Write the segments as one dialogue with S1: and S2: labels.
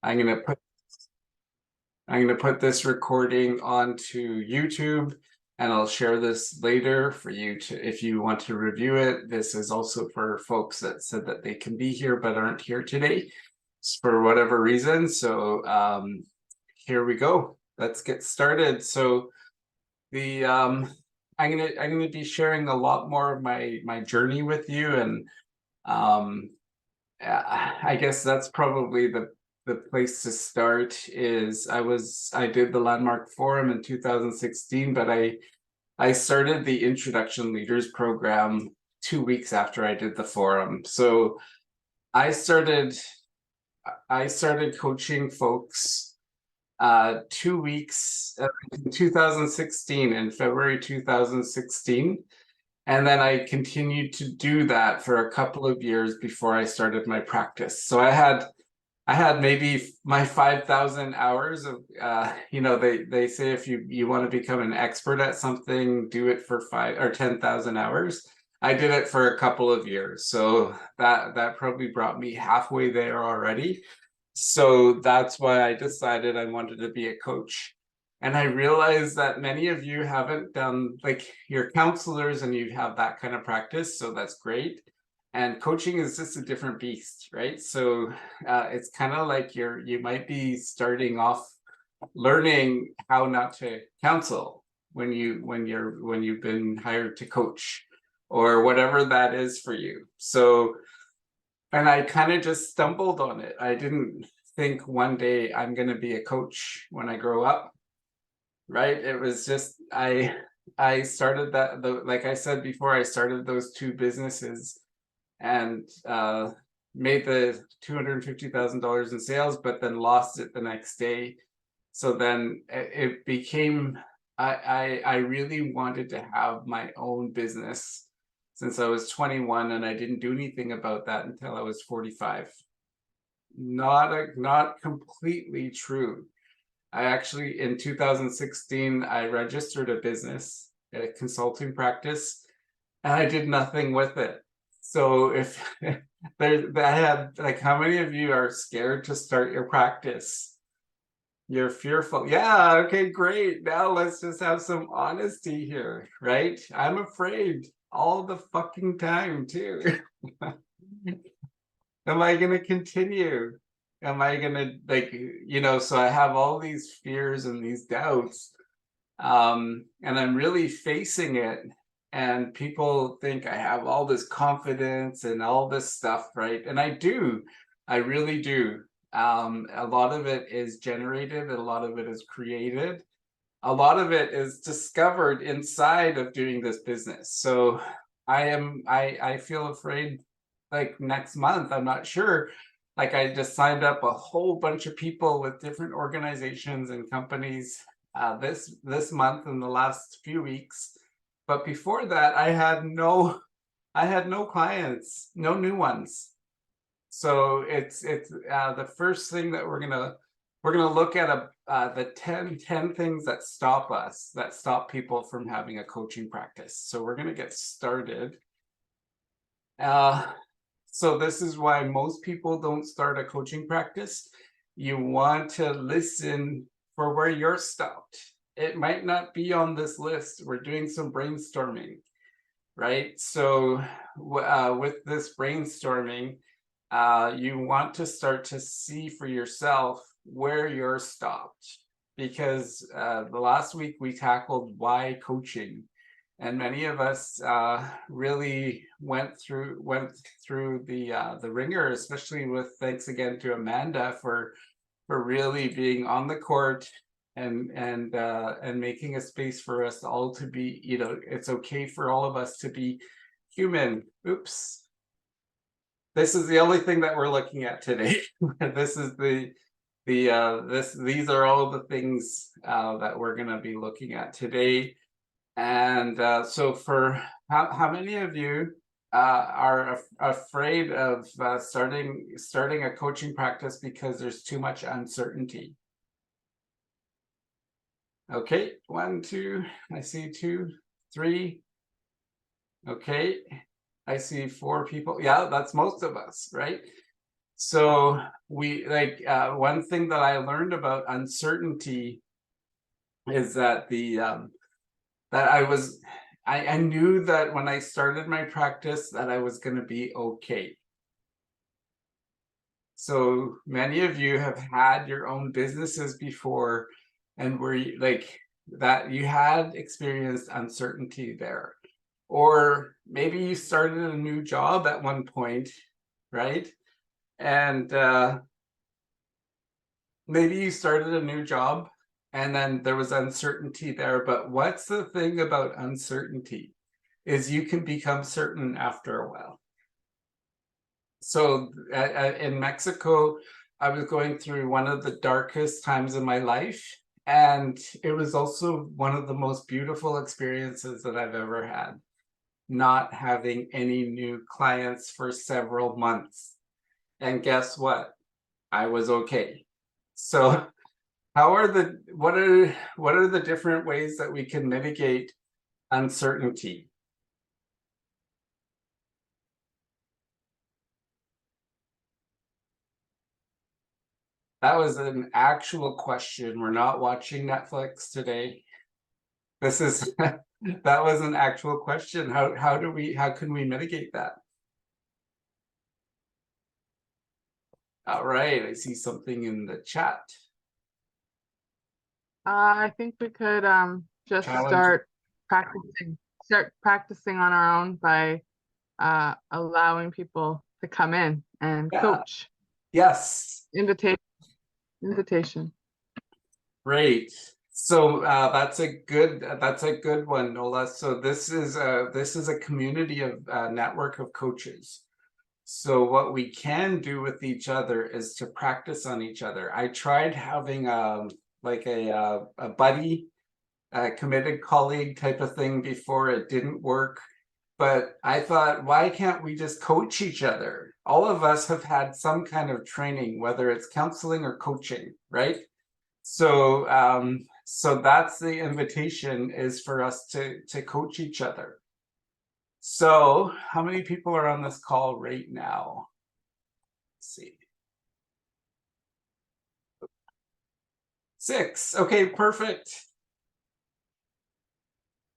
S1: I'm gonna put this recording onto YouTube, and I'll share this later for you to, if you want to review it. This is also for folks that said that they can be here but aren't here today for whatever reason. So here we go. Let's get started. So the I'm gonna be sharing a lot more of my journey with you, and I guess that's probably the place to start. Is I did the Landmark Forum in 2016, but I started the Introduction Leaders program 2 weeks after I did the forum. So I started I started coaching folks 2 weeks in 2016, in February 2016. And then I continued to do that for a couple of years before I started my practice. So I had maybe my 5,000 hours of, they say if you want to become an expert at something, do it for 5 or 10,000 hours. I did it for a couple of years. So that probably brought me halfway there already. So that's why I decided I wanted to be a coach. And I realized that many of you haven't done, like, you're counselors and you have that kind of practice, so that's great. And coaching is just a different beast, right? So it's kind of like you might be starting off learning how not to counsel when you've been hired to coach, or whatever that is for you. So, and I kind of just stumbled on it. I didn't think one day I'm going to be a coach when I grow up, right? It was just I started that, like I said before, I started those two businesses and made the $250,000 in sales, but then lost it the next day. So then it became, I really wanted to have my own business since I was 21, and I didn't do anything about that until I was 45. Not completely true. I actually, in 2016, I registered a business, a consulting practice, and I did nothing with it. So if I had, like, how many of you are scared to start your practice? You're fearful. Yeah, okay, great. Now let's just have some honesty here, right? I'm afraid all the fucking time too. Am I going to continue? Am I going to, so I have all these fears and these doubts. And I'm really facing it. And people think I have all this confidence and all this stuff, right? And I do. I really do. A lot of it is generated, a lot of it is created, a lot of it is discovered inside of doing this business. So I feel afraid, like, next month, I'm not sure. Like, I just signed up a whole bunch of people with different organizations and companies this month in the last few weeks. But before that, I had no clients, no new ones. So it's the first thing that we're gonna look at the 10 things that stop people from having a coaching practice. So we're gonna get started. So this is why most people don't start a coaching practice. You want to listen for where you're stopped. It might not be on this list. We're doing some brainstorming, right? So with this brainstorming, you want to start to see for yourself where you're stopped, because the last week we tackled why coaching, and many of us really went through the ringer, especially with, thanks again to Amanda for really being on the court and making a space for us all to be, it's okay for all of us to be human. Oops. This is the only thing that we're looking at today. This is these are all the things that we're going to be looking at today. And so for how many of you are afraid of starting a coaching practice because there's too much uncertainty? Okay, 1, 2, I see 2, 3. Okay, I see 4 people. Yeah, that's most of us, right? So we like one thing that I learned about uncertainty is that that I knew that when I started my practice that I was going to be okay. So many of you have had your own businesses before, and were like that you had experienced uncertainty there. Or maybe you started a new job at one point, right? And maybe you started a new job and then there was uncertainty there. But what's the thing about uncertainty is you can become certain after a while. So in Mexico, I was going through one of the darkest times in my life. And it was also one of the most beautiful experiences that I've ever had, not having any new clients for several months. And guess what? I was okay. So what are the different ways that we can mitigate uncertainty? That was an actual question. We're not watching Netflix today. This is that was an actual question. How can we mitigate that? All right, I see something in the chat.
S2: I think we could just
S1: Challenge.
S2: start practicing on our own by allowing people to come in and coach.
S1: Yes.
S2: Invitation.
S1: Great. So that's a good one, Nola. So this is a community of network of coaches. So what we can do with each other is to practice on each other. I tried having like a buddy, a committed colleague type of thing before. It didn't work. But I thought, why can't we just coach each other? All of us have had some kind of training, whether it's counseling or coaching, right? So so that's the invitation, is for us to coach each other. So how many people are on this call right now? Let's see. 6. Okay, perfect.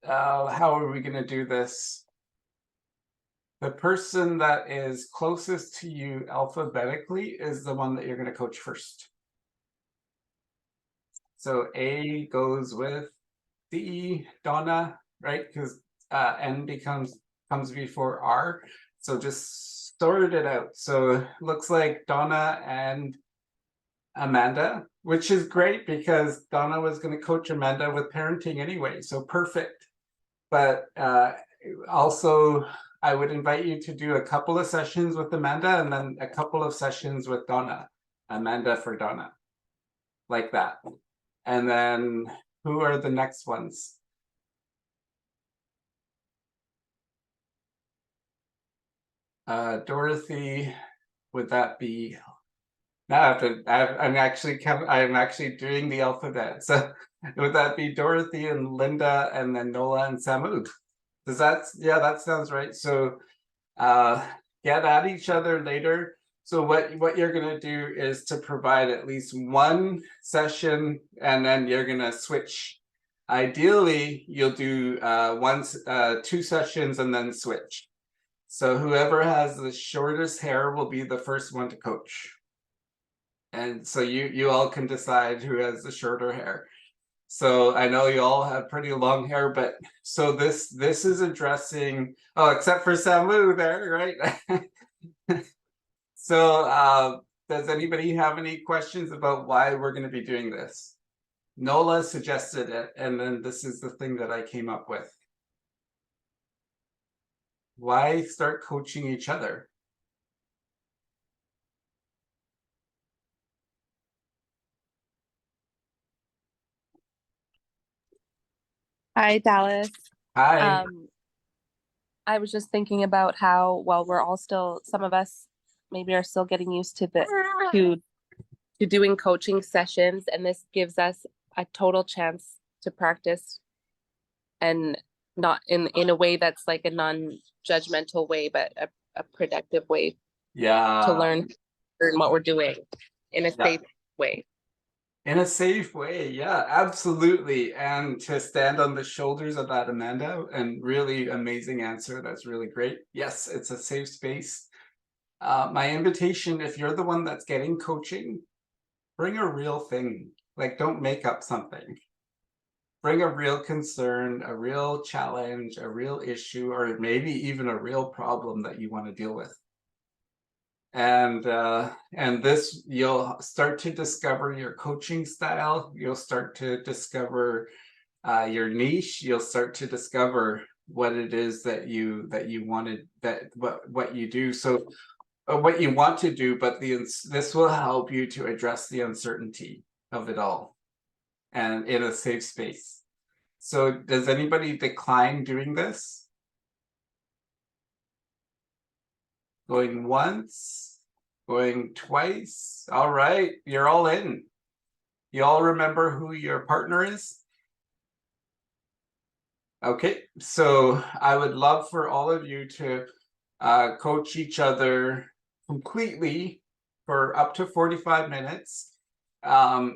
S1: How are we going to do this? The person that is closest to you alphabetically is the one that you're going to coach first. So A goes with D, Donna, right? Because N comes before R. So just sort it out. So it looks like Donna and Amanda, which is great because Donna was going to coach Amanda with parenting anyway. So perfect. But also, I would invite you to do a couple of sessions with Amanda and then a couple of sessions with Donna. Amanda for Donna. Like that. And then who are the next ones? Dorothy, would that be? Now I have to. I'm actually doing the alphabet. So would that be Dorothy and Linda and then Nola and Samu? Does that? Yeah, that sounds right. So get at each other later. So what you're gonna do is to provide at least one session, and then you're gonna switch. Ideally, you'll do 2 sessions and then switch. So whoever has the shortest hair will be the first one to coach. And so you all can decide who has the shorter hair. So I know you all have pretty long hair, but so this is addressing, oh, except for Samu there, right? So does anybody have any questions about why we're going to be doing this? Nola suggested it, and then this is the thing that I came up with. Why start coaching each other?
S3: Hi, Dallas.
S1: Hi.
S3: I was just thinking about how, well, we're all still, some of us maybe are still getting used to to doing coaching sessions, and this gives us a total chance to practice, and not in a way that's like a non-judgmental way, but a productive way
S1: Yeah.
S3: to learn learn what we're doing in a
S1: Yeah.
S3: safe way.
S1: In a safe way, yeah, absolutely. And to stand on the shoulders of that, Amanda, and really amazing answer. That's really great. Yes, it's a safe space. My invitation, if you're the one that's getting coaching, bring a real thing. Like, don't make up something. Bring a real concern, a real challenge, a real issue, or maybe even a real problem that you want to deal with. And this, you'll start to discover your coaching style. You'll start to discover your niche. You'll start to discover what it is that you wanted, that what you do. So what you want to do, but this will help you to address the uncertainty of it all, and in a safe space. So does anybody decline doing this? Going once, going twice. All right, you're all in. You all remember who your partner is? Okay, so I would love for all of you to coach each other completely for up to 45 minutes. At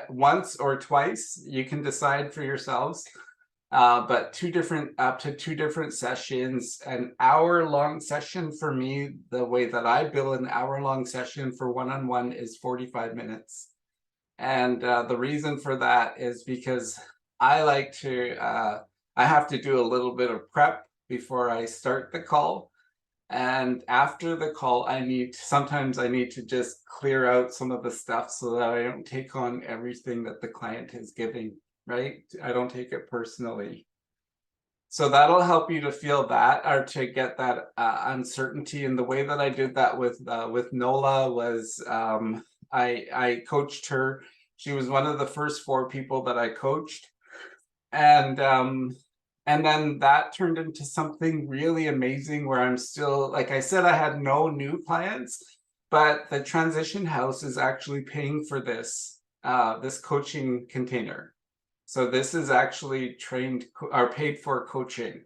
S1: once or twice, you can decide for yourselves. But up to two different sessions. An hour-long session for me, the way that I bill an hour-long session for one-on-one is 45 minutes. And the reason for that is because I like to, I have to do a little bit of prep before I start the call. And after the call, sometimes I need to just clear out some of the stuff so that I don't take on everything that the client is giving, right? I don't take it personally. So that'll help you to feel that, or to get that uncertainty. And the way that I did that with Nola was I coached her. She was one of the first 4 people that I coached. And then that turned into something really amazing where I'm still, like I said, I had no new clients, but the transition house is actually paying for this coaching container. So this is actually trained or paid for coaching.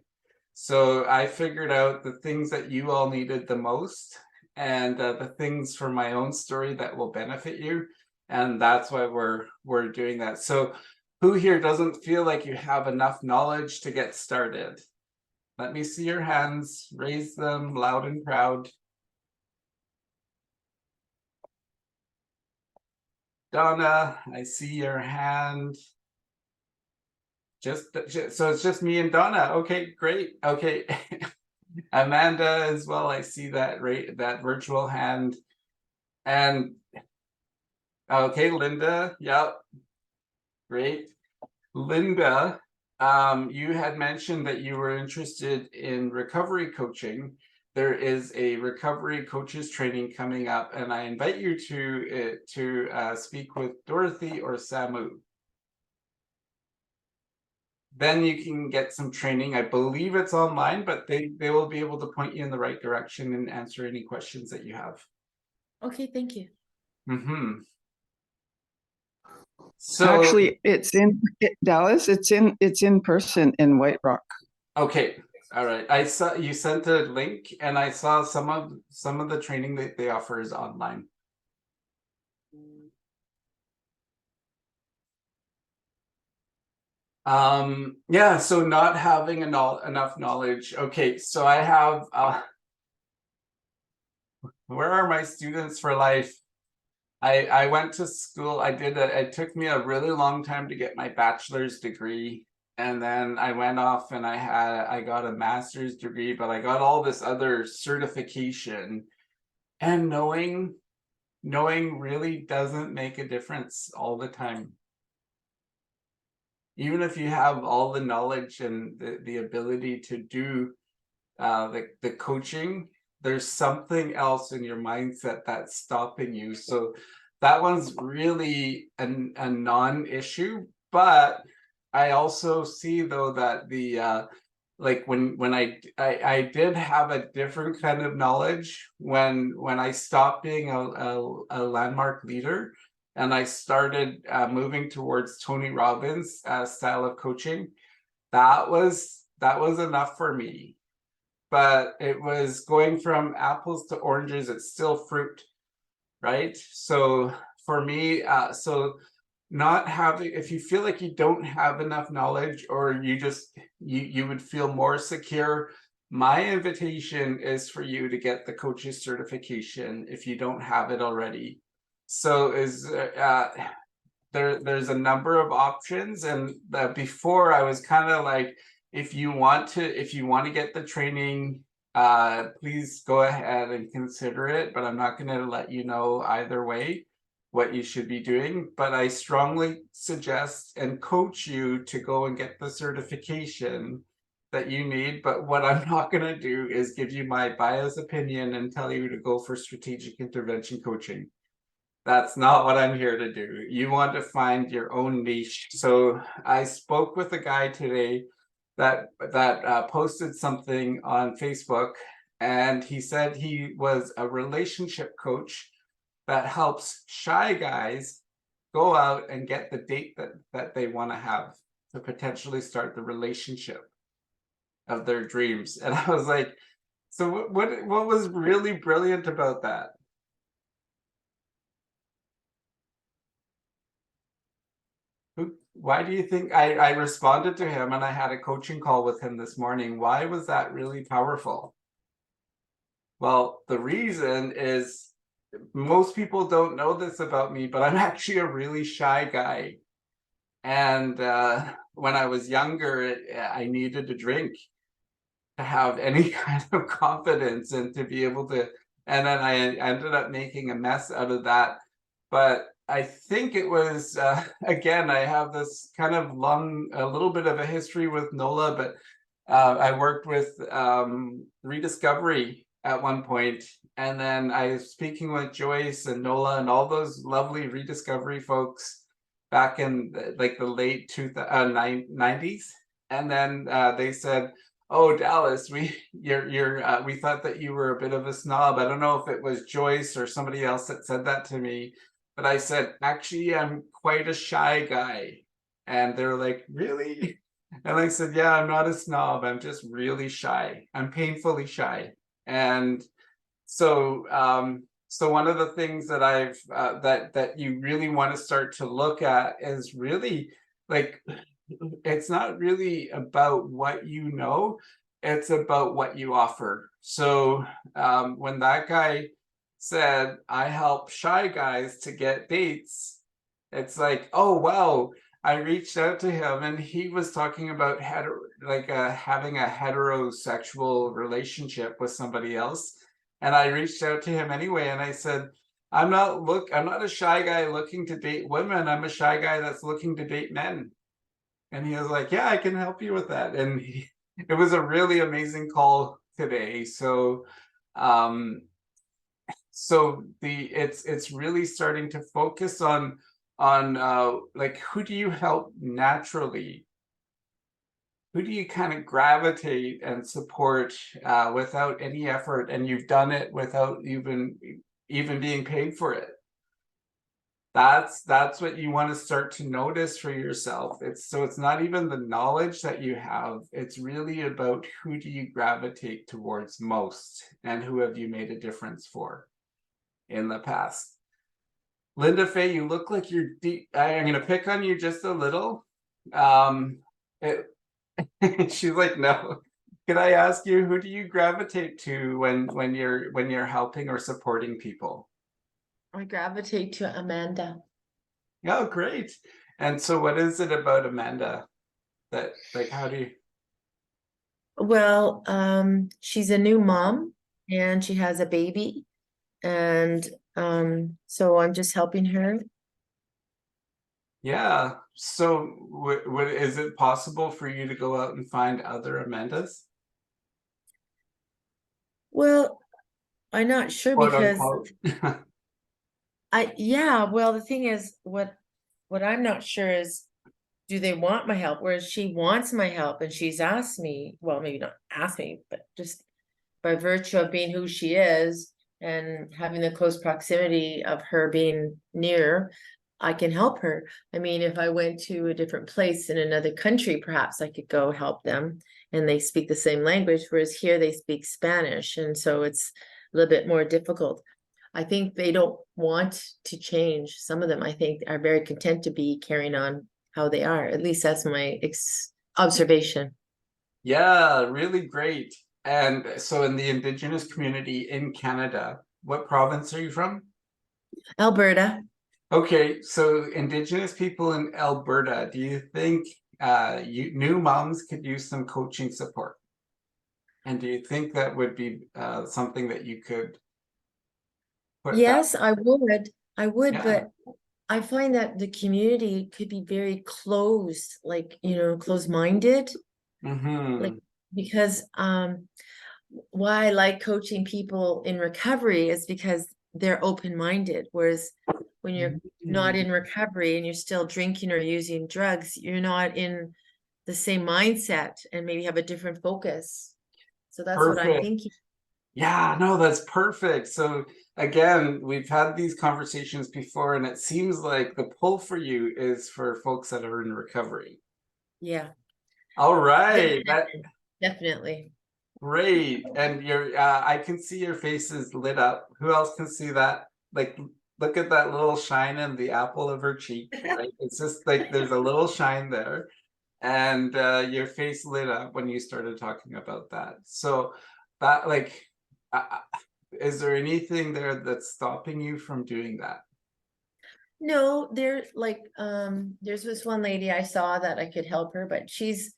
S1: So I figured out the things that you all needed the most, and the things from my own story that will benefit you. And that's why we're doing that. So who here doesn't feel like you have enough knowledge to get started? Let me see your hands. Raise them loud and proud. Donna, I see your hand. So it's just me and Donna. Okay, great. Okay. Amanda as well. I see that that virtual hand. And okay, Linda. Yep. Great. Linda, you had mentioned that you were interested in recovery coaching. There is a recovery coaches training coming up, and I invite you to speak with Dorothy or Samu. Then you can get some training. I believe it's online, but they will be able to point you in the right direction and answer any questions that you have.
S4: Okay, thank you.
S1: Mm-hmm. So
S5: actually, it's in Dallas. It's in person in White Rock.
S1: Okay, all right. I saw you sent a link, and I saw some of the training that they offer is online. Yeah, so not having enough knowledge. Okay, so I have where are my students for life? I went to school. It took me a really long time to get my bachelor's degree, and then I went off and I got a master's degree, but I got all this other certification, and knowing really doesn't make a difference all the time. Even if you have all the knowledge and the ability to do the coaching, there's something else in your mindset that's stopping you. So that one's really a non-issue. But I also see though that the like when I did have a different kind of knowledge when I stopped being a landmark leader, and I started moving towards Tony Robbins' style of coaching. That was enough for me. but it was going from apples to oranges. It's still fruit, right? So for me, not having, if you feel like you don't have enough knowledge, or you would feel more secure, my invitation is for you to get the coaches certification if you don't have it already. So there's a number of options, and before I was kind of like, if you want to get the training, please go ahead and consider it, but I'm not going to let you know either way what you should be doing. But I strongly suggest and coach you to go and get the certification that you need. But what I'm not going to do is give you my biased opinion and tell you to go for strategic intervention coaching. That's not what I'm here to do. You want to find your own niche. So I spoke with a guy today that posted something on Facebook, and he said he was a relationship coach that helps shy guys go out and get the date that they want to have to potentially start the relationship of their dreams. And I was like, so what was really brilliant about that? Why do you think I responded to him, and I had a coaching call with him this morning? Why was that really powerful? Well, the reason is, most people don't know this about me, but I'm actually a really shy guy. And when I was younger, I needed a drink to have any kind of confidence and to be able to, and then I ended up making a mess out of that. But I think it was, again, I have this kind of a little bit of a history with NOLA, but I worked with Rediscovery at one point, and then I was speaking with Joyce and NOLA and all those lovely Rediscovery folks back in like the late 90s. And then they said, oh, Dallas, we thought that you were a bit of a snob. I don't know if it was Joyce or somebody else that said that to me, but I said, actually, I'm quite a shy guy. And they're like, really? And I said, yeah, I'm not a snob. I'm just really shy. I'm painfully shy. And so so one of the things that I've that you really want to start to look at is really, like, it's not really about what you know, it's about what you offer. So when that guy said, I help shy guys to get dates, it's like, oh wow, I reached out to him and he was talking about having a heterosexual relationship with somebody else. And I reached out to him anyway, and I said, I'm not a shy guy looking to date women. I'm a shy guy that's looking to date men. And he was like, yeah, I can help you with that. And it was a really amazing call today. So it's really starting to focus on like, who do you help naturally? Who do you kind of gravitate and support without any effort, and you've done it without even being paid for it? That's what you want to start to notice for yourself. It's not even the knowledge that you have, it's really about who do you gravitate towards most, and who have you made a difference for in the past. Linda Faye, you look like you're deep. I'm gonna pick on you just a little. She's like, no. Can I ask you, who do you gravitate to when you're helping or supporting people?
S4: I gravitate to Amanda.
S1: Oh, great. And so what is it about Amanda that, like, how do you?
S4: Well, she's a new mom and she has a baby, and so I'm just helping her.
S1: Yeah. So is it possible for you to go out and find other Amandas?
S4: Well, I'm not sure,
S1: Quote
S4: because
S1: unquote.
S4: well, the thing is, what I'm not sure is, do they want my help? Whereas she wants my help, and she's asked me, well, maybe not asked me, but just by virtue of being who she is and having the close proximity of her being near, I can help her. I mean, if I went to a different place in another country, perhaps I could go help them. and they speak the same language, whereas here they speak Spanish, and so it's a little bit more difficult. I think they don't want to change. Some of them, I think, are very content to be carrying on how they are. At least that's my observation.
S1: Yeah, really great. And so in the Indigenous community in Canada, what province are you from?
S4: Alberta.
S1: Okay, so Indigenous people in Alberta, do you think new moms could use some coaching support? And do you think that would be something that you could put that?
S4: Yes, I would. I would,
S1: Yeah.
S4: but I find that the community could be very closed, like, closed-minded.
S1: Mm-hmm.
S4: Because why I like coaching people in recovery is because they're open-minded, whereas when you're not in recovery and you're still drinking or using drugs, you're not in the same mindset and maybe have a different focus. So that's what I'm
S1: Perfect.
S4: thinking.
S1: Yeah, no, that's perfect. So again, we've had these conversations before, and it seems like the pull for you is for folks that are in recovery.
S4: Yeah,
S1: All right,
S4: definitely.
S1: great. And I can see your face is lit up. Who else can see that? Like, look at that little shine in the apple of her cheek, right? It's just like there's a little shine there. And your face lit up when you started talking about that. So that, like, is there anything there that's stopping you from doing that?
S4: No, there's this one lady I saw that I could help her, but she's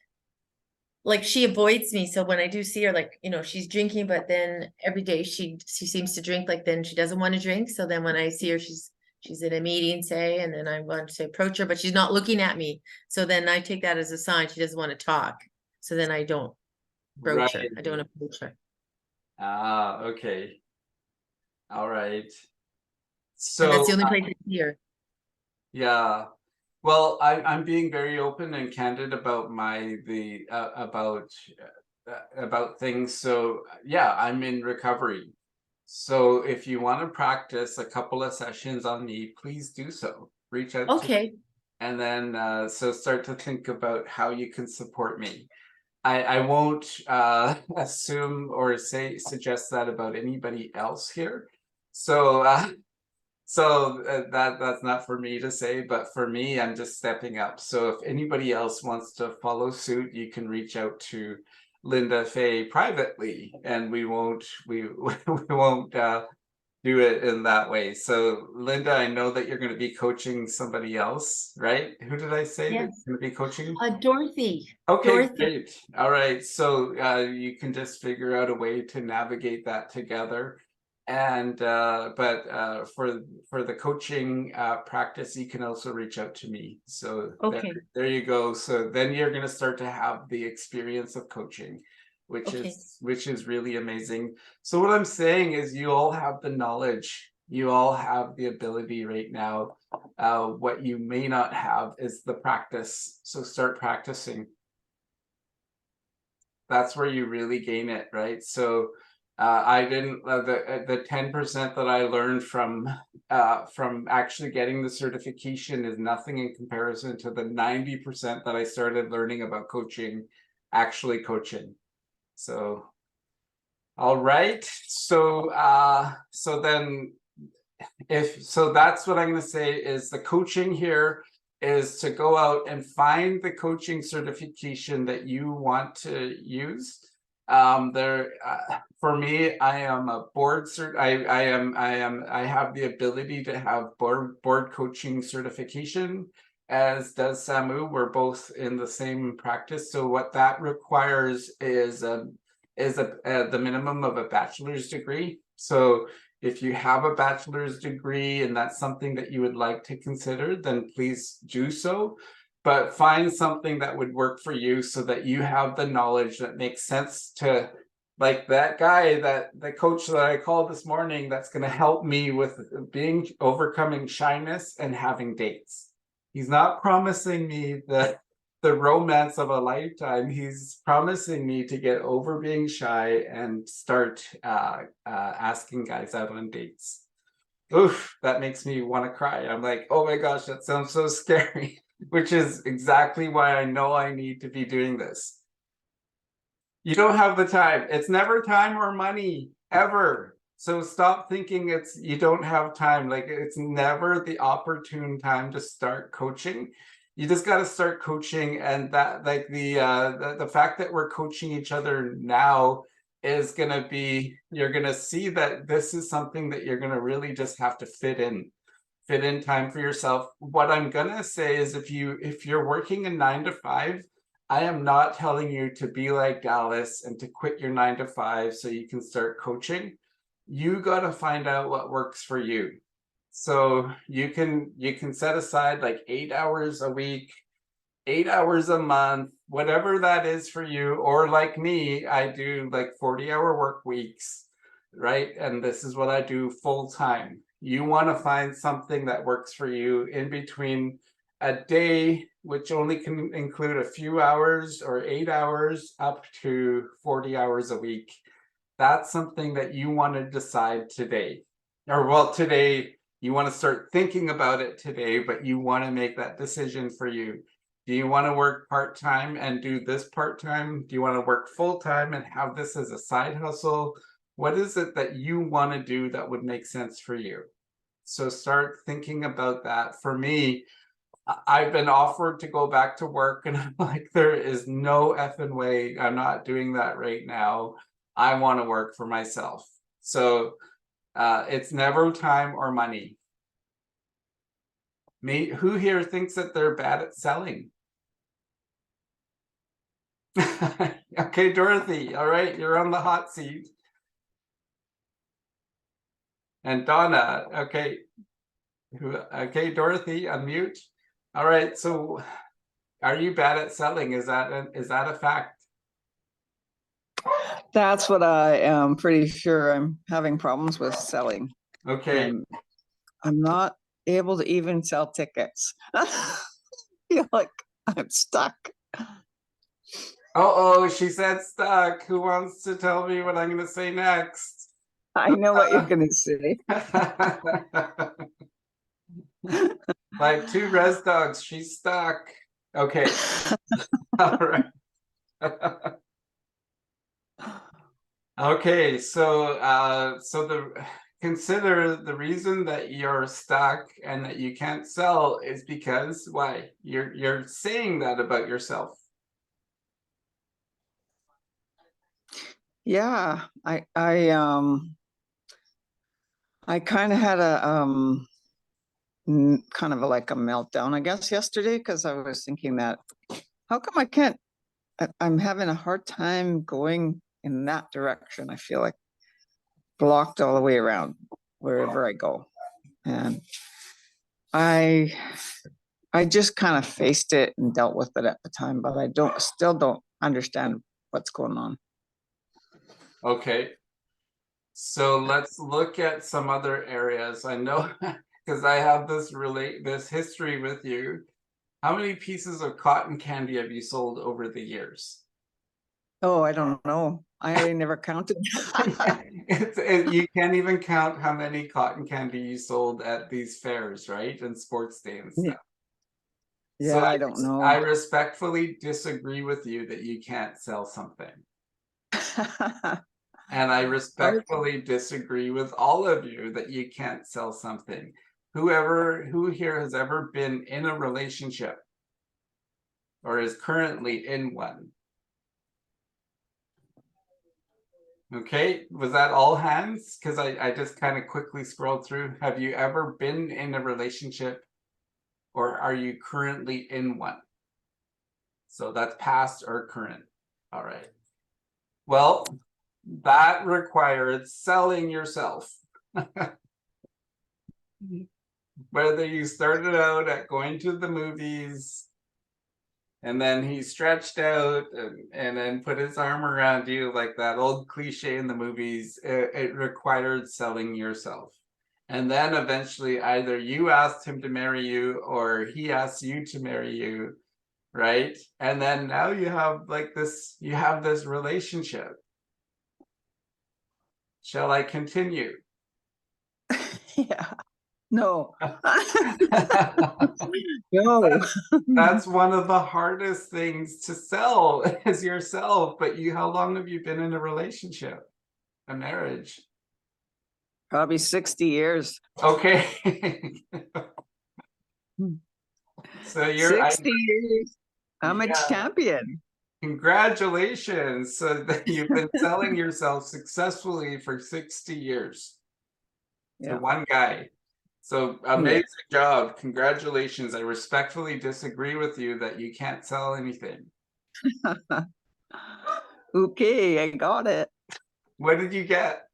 S4: like, she avoids me. So when I do see her, like, she's drinking, but then every day she seems to drink, like then she doesn't want to drink. So then when I see her, she's in a meeting, say, and then I want to approach her, but she's not looking at me. So then I take that as a sign she doesn't want to talk. So then I don't approach her. I don't approach her.
S1: Ah, okay. All right.
S4: And
S1: So
S4: that's the only place I see her.
S1: yeah. Well, I'm being very open and candid about about things. So yeah, I'm in recovery. So if you want to practice a couple of sessions on me, please do so. Reach out to me,
S4: Okay.
S1: and then so start to think about how you can support me. I won't assume or suggest that about anybody else here. So that's not for me to say, but for me, I'm just stepping up. So if anybody else wants to follow suit, you can reach out to Linda Fay privately, and we won't do it in that way. So Linda, I know that you're going to be coaching somebody else, right? Who did I say that
S4: Yes.
S1: you're going to be coaching?
S4: Dorothy.
S1: Okay,
S4: Dorothy.
S1: great. All right. So you can just figure out a way to navigate that together. And but for the coaching practice, you can also reach out to me. So
S4: Okay.
S1: there you go. So then you're going to start to have the experience of coaching, which
S4: Okay.
S1: is really amazing. So what I'm saying is you all have the knowledge, you all have the ability right now. What you may not have is the practice. So start practicing. That's where you really gain it, right? So I didn't the 10% that I learned from actually getting the certification is nothing in comparison to the 90% that I started learning about coaching, actually coaching. So all right. So then that's what I'm going to say is the coaching here is to go out and find the coaching certification that you want to use. For me, I am a board cert. I have the ability to have board coaching certification, as does Samu. We're both in the same practice. So what that requires is the minimum of a bachelor's degree. So if you have a bachelor's degree and that's something that you would like to consider, then please do so. But find something that would work for you so that you have the knowledge that makes sense to, like that guy, the coach that I called this morning, that's going to help me with overcoming shyness and having dates. He's not promising me the romance of a lifetime. He's promising me to get over being shy and start asking guys out on dates. Oof, that makes me want to cry. I'm like, oh my gosh, that sounds so scary, which is exactly why I know I need to be doing this. You don't have the time. It's never time or money, ever. So stop thinking you don't have time. Like, it's never the opportune time to start coaching. You just got to start coaching, and that, like, the fact that we're coaching each other now is gonna be, you're gonna see that this is something that you're gonna really just have to fit in time for yourself. What I'm gonna say is, if you're working a 9 to 5, I am not telling you to be like Dallas and to quit your 9 to 5 so you can start coaching. You got to find out what works for you. So you can set aside like 8 hours a week, 8 hours a month, whatever that is for you. Or like me, I do like 40-hour work weeks, right? And this is what I do full time. You want to find something that works for you in between a day, which only can include a few hours, or 8 hours up to 40 hours a week. That's something that you want to decide today. Or, well, today, you want to start thinking about it today, but you want to make that decision for you. Do you want to work part-time and do this part-time? Do you want to work full-time and have this as a side hustle? What is it that you want to do that would make sense for you? So start thinking about that. For me, I've been offered to go back to work, and I'm like, there is no effing way I'm not doing that right now. I want to work for myself. So it's never time or money. Who here thinks that they're bad at selling? Okay, Dorothy, all right, you're on the hot seat. And Donna, okay. Okay, Dorothy, unmute. All right, so are you bad at selling? Is that a fact?
S5: That's what I am pretty sure. I'm having problems with selling.
S1: Okay.
S5: I'm not able to even sell tickets. I feel like I'm stuck.
S1: Oh, she said stuck. Who wants to tell me what I'm going to say next?
S5: I know what you're going to say.
S1: Like 2 res dogs, she's stuck. Okay. All right. Okay, so consider the reason that you're stuck and that you can't sell is because why? You're saying that about yourself.
S5: Yeah, I kind of had a kind of like a meltdown, I guess, yesterday, because I was thinking that how come I can't? I'm having a hard time going in that direction. I feel like blocked all the way around wherever I go, and I just kind of faced it and dealt with it at the time, but I still don't understand what's going on.
S1: Okay. So let's look at some other areas. I know because I have this history with you. How many pieces of cotton candy have you sold over the years?
S5: Oh, I don't know. I never counted.
S1: You can't even count how many cotton candy you sold at these fairs, right? And sports day and stuff.
S5: Yeah,
S1: So
S5: I don't know.
S1: I respectfully disagree with you that you can't sell something. And I respectfully disagree with all of you that you can't sell something. Who here has ever been in a relationship or is currently in one? Okay, was that all hands? Because I just kind of quickly scrolled through. Have you ever been in a relationship, or are you currently in one? So that's past or current. All right. Well, that required selling yourself. Whether you started out at going to the movies, and then he stretched out and then put his arm around you like that old cliche in the movies, it required selling yourself. And then eventually either you asked him to marry you or he asked you to marry you, right? And then now you have like this, you have this relationship. Shall I continue?
S5: Yeah. No. No.
S1: That's one of the hardest things to sell is yourself. But how long have you been in a relationship, a marriage?
S5: Probably 60 years.
S1: Okay. So
S5: 60 years. I'm a
S1: Yeah.
S5: champion.
S1: Congratulations. So that you've been selling yourself successfully for 60 years to
S5: Yeah.
S1: one guy. So amazing job. Congratulations. I respectfully disagree with you that you can't sell anything.
S5: Okay, I got it.
S1: What did you get?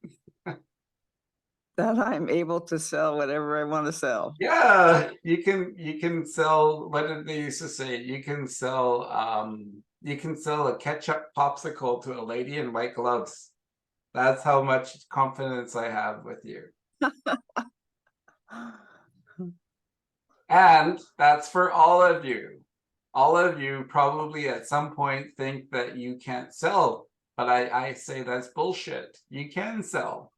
S5: That I'm able to sell whatever I want to sell.
S1: Yeah, you can sell, what did they used to say? You can sell a ketchup popsicle to a lady in white gloves. That's how much confidence I have with you. And that's for all of you. All of you probably at some point think that you can't sell, but I say that's bullshit. You can sell.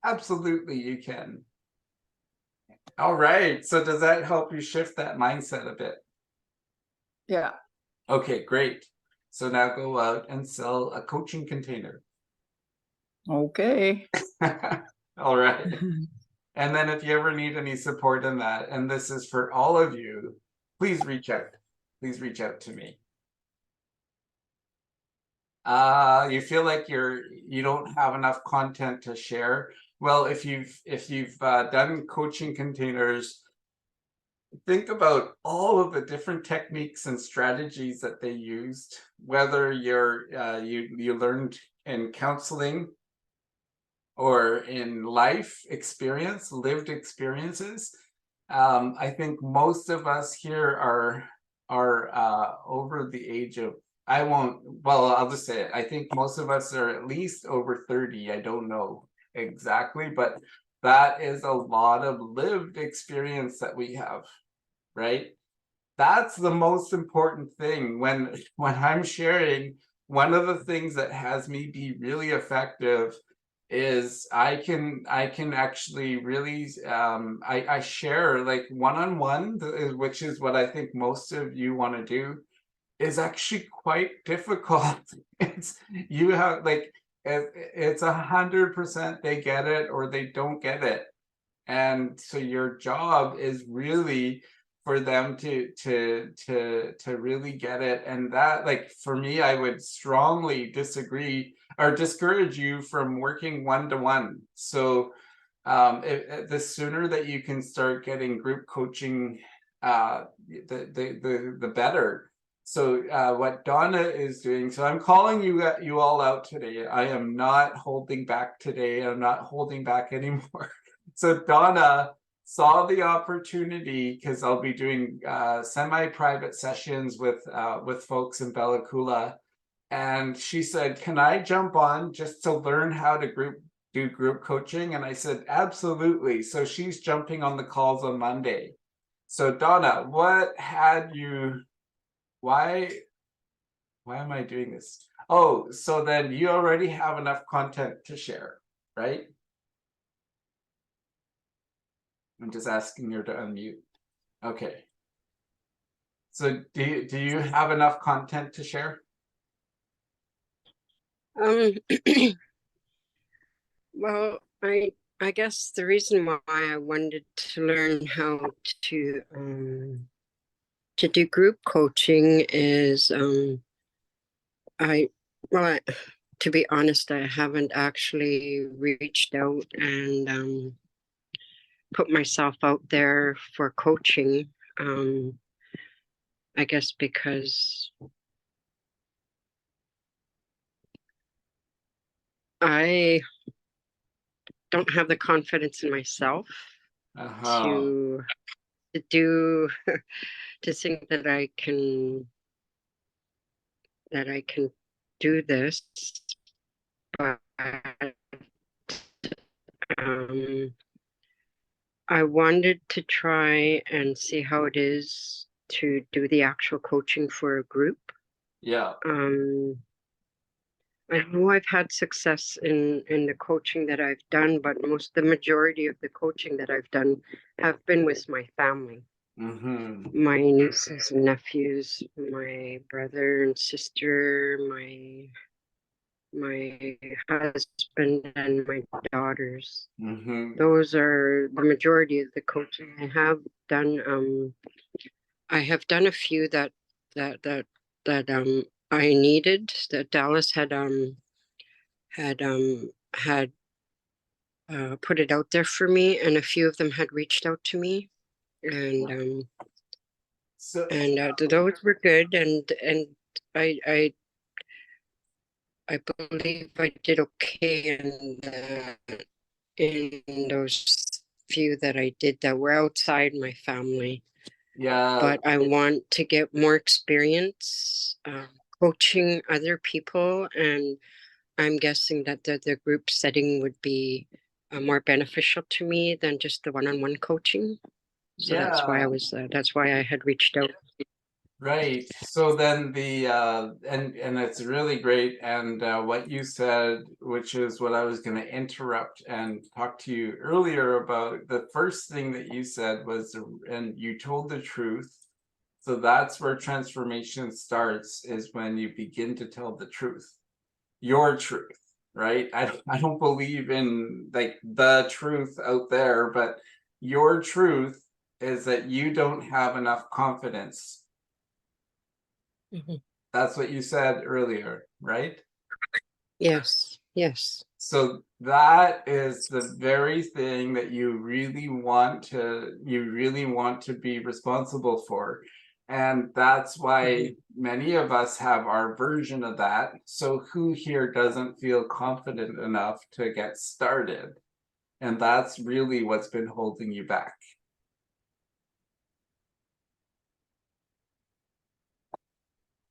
S1: Absolutely, you can. All right. So does that help you shift that mindset a bit?
S5: Yeah.
S1: Okay, great. So now go out and sell a coaching container.
S5: Okay.
S1: All right. And then if you ever need any support in that, and this is for all of you, please reach out. Please reach out to me. You feel like you don't have enough content to share. Well, if you've done coaching containers, think about all of the different techniques and strategies that they used, whether you learned in counseling or in life experience, lived experiences. I think most of us here are over the age of, I'll just say it. I think most of us are at least over 30. I don't know exactly, but that is a lot of lived experience that we have, right? That's the most important thing when I'm sharing. One of the things that has me be really effective is I can actually really I share like one-on-one, which is what I think most of you want to do, is actually quite difficult. It's you have like it's 100% they get it or they don't get it. And so your job is really for them to really get it. And that, like, for me, I would strongly disagree or discourage you from working one-to-one. So the sooner that you can start getting group coaching, the better. So what Donna is doing, so I'm calling you all out today. I am not holding back today. I'm not holding back anymore. So Donna saw the opportunity because I'll be doing semi-private sessions with folks in Bella Coola, and she said, "Can I jump on just to learn how to do group coaching?" And I said, "Absolutely." So she's jumping on the calls on Monday. So Donna, what had you? Why am I doing this? Oh, so then you already have enough content to share, right? I'm just asking her to unmute. Okay. So do you have enough content to share?
S6: Well, I guess the reason why I wanted to learn how to do group coaching is to be honest, I haven't actually reached out and put myself out there for coaching. I guess because I don't have the confidence in myself to do to think that I can do this, but I wanted to try and see how it is to do the actual coaching for a group.
S1: Yeah.
S6: I know I've had success in the coaching that I've done, but the majority of the coaching that I've done have been with my family, my nieces and nephews, my brother and sister, my husband and my daughters. Those are the majority of the coaching I have done. I have done a few that I needed, that Dallas had put it out there for me, and a few of them had reached out to me, and
S1: So
S6: those were good, and I I believe I did okay in those few that I did that were outside my family.
S1: yeah,
S6: But I want to get more experience coaching other people, and I'm guessing that the group setting would be more beneficial to me than just the one-on-one coaching. So
S1: yeah.
S6: that's why I had reached out.
S1: Right. So then and it's really great. And what you said, which is what I was going to interrupt and talk to you earlier about, the first thing that you said was, and you told the truth. So that's where transformation starts, is when you begin to tell the truth, your truth, right? I don't believe in like the truth out there, but your truth is that you don't have enough confidence.
S6: Mhm.
S1: That's what you said earlier, right?
S6: Yes, yes.
S1: So that is the very thing that you really want to be responsible for. And that's why many of us have our version of that. So who here doesn't feel confident enough to get started? And that's really what's been holding you back.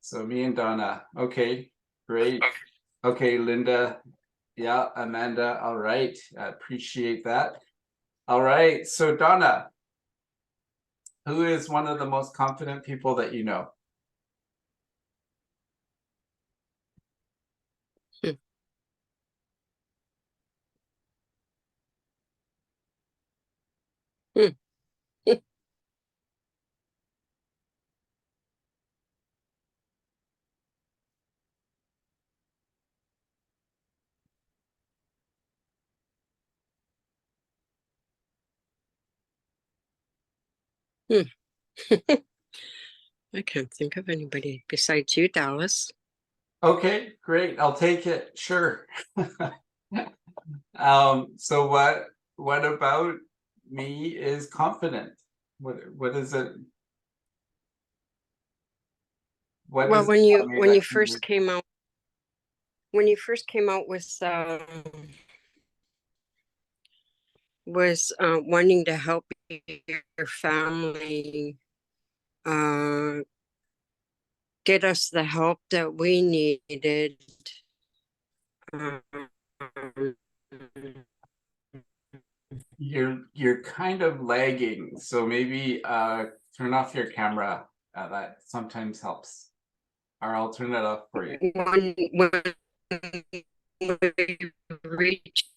S1: So me and Donna, okay, great. Okay, Linda, yeah, Amanda, all right, I appreciate that. All right, so Donna, who is one of the most confident people that you know?
S6: Hmm. Hmm. I can't think of anybody besides you, Dallas.
S1: Okay, great, I'll take it, sure. So what about me is confident? What is it? What
S6: Well,
S1: is it about me
S6: when
S1: that
S6: you first came out with wanting to help your family get us the help that we needed. Um,
S1: you're kind of lagging, so maybe turn off your camera. That sometimes helps. Or I'll turn it off for you.
S6: when we reached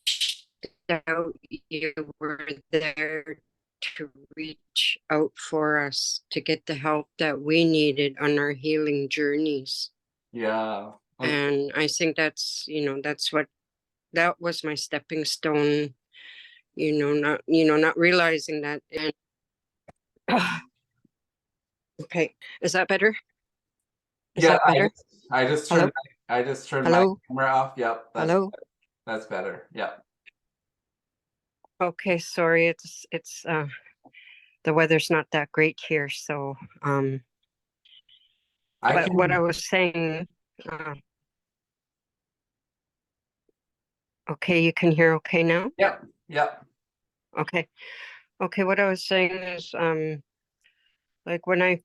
S6: out, you were there to reach out for us to get the help that we needed on our healing journeys.
S1: Yeah. Okay.
S6: And I think that was my stepping stone, not realizing that. And okay, is that better? Is
S1: Yeah,
S6: that better?
S1: I just
S6: Hello?
S1: turned my
S6: Hello?
S1: camera off. Yep,
S6: Hello?
S1: that's better. Yeah.
S6: Okay, sorry, it's the weather's not that great here, so but what I was saying, okay, you can hear okay now?
S1: Yep, yep.
S6: Okay. Okay, what I was saying is like when I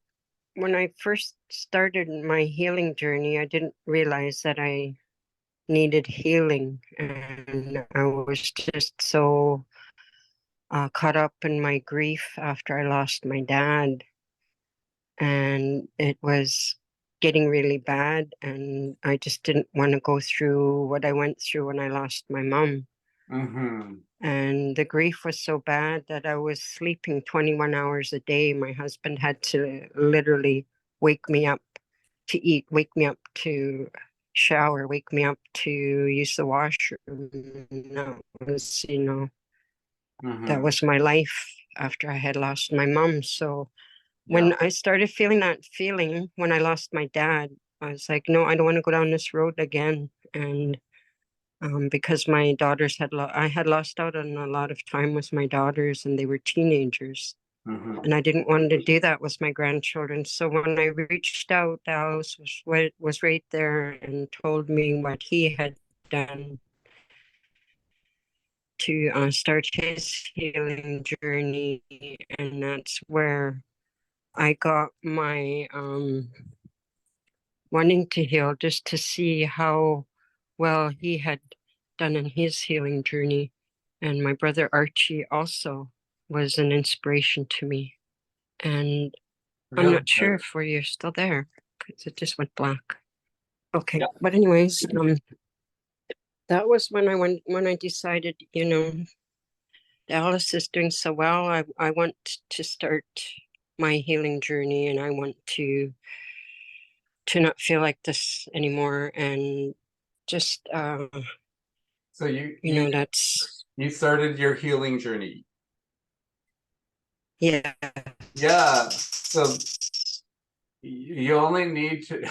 S6: first started my healing journey, I didn't realize that I needed healing, and I was just so caught up in my grief after I lost my dad. And it was getting really bad, and I just didn't want to go through what I went through when I lost my mom.
S1: Mm-hmm.
S6: And the grief was so bad that I was sleeping 21 hours a day. My husband had to literally wake me up to eat, wake me up to shower, wake me up to use the washroom. And that was,
S1: Mm-hmm.
S6: that was my life after I had lost my mom. So
S1: Yeah.
S6: when I started feeling that feeling when I lost my dad, I was like, no, I don't want to go down this road again. And because my daughters I had lost out on a lot of time with my daughters, and they were teenagers.
S1: Mm-hmm.
S6: And I didn't want to do that with my grandchildren. So when I reached out, Dallas was right there and told me what he had done to start his healing journey. And that's where I got my wanting to heal, just to see how well he had done in his healing journey. And my brother Archie also was an inspiration to me. And I'm
S1: Really
S6: not sure
S1: good.
S6: if you're still there because it just went black. Okay,
S1: Yeah.
S6: but anyways, that was when I decided, Dallas is doing so well. I want to start my healing journey, and I want to not feel like this anymore, and just
S1: So you
S6: that's
S1: started your healing journey.
S6: yeah.
S1: Yeah. So you only need to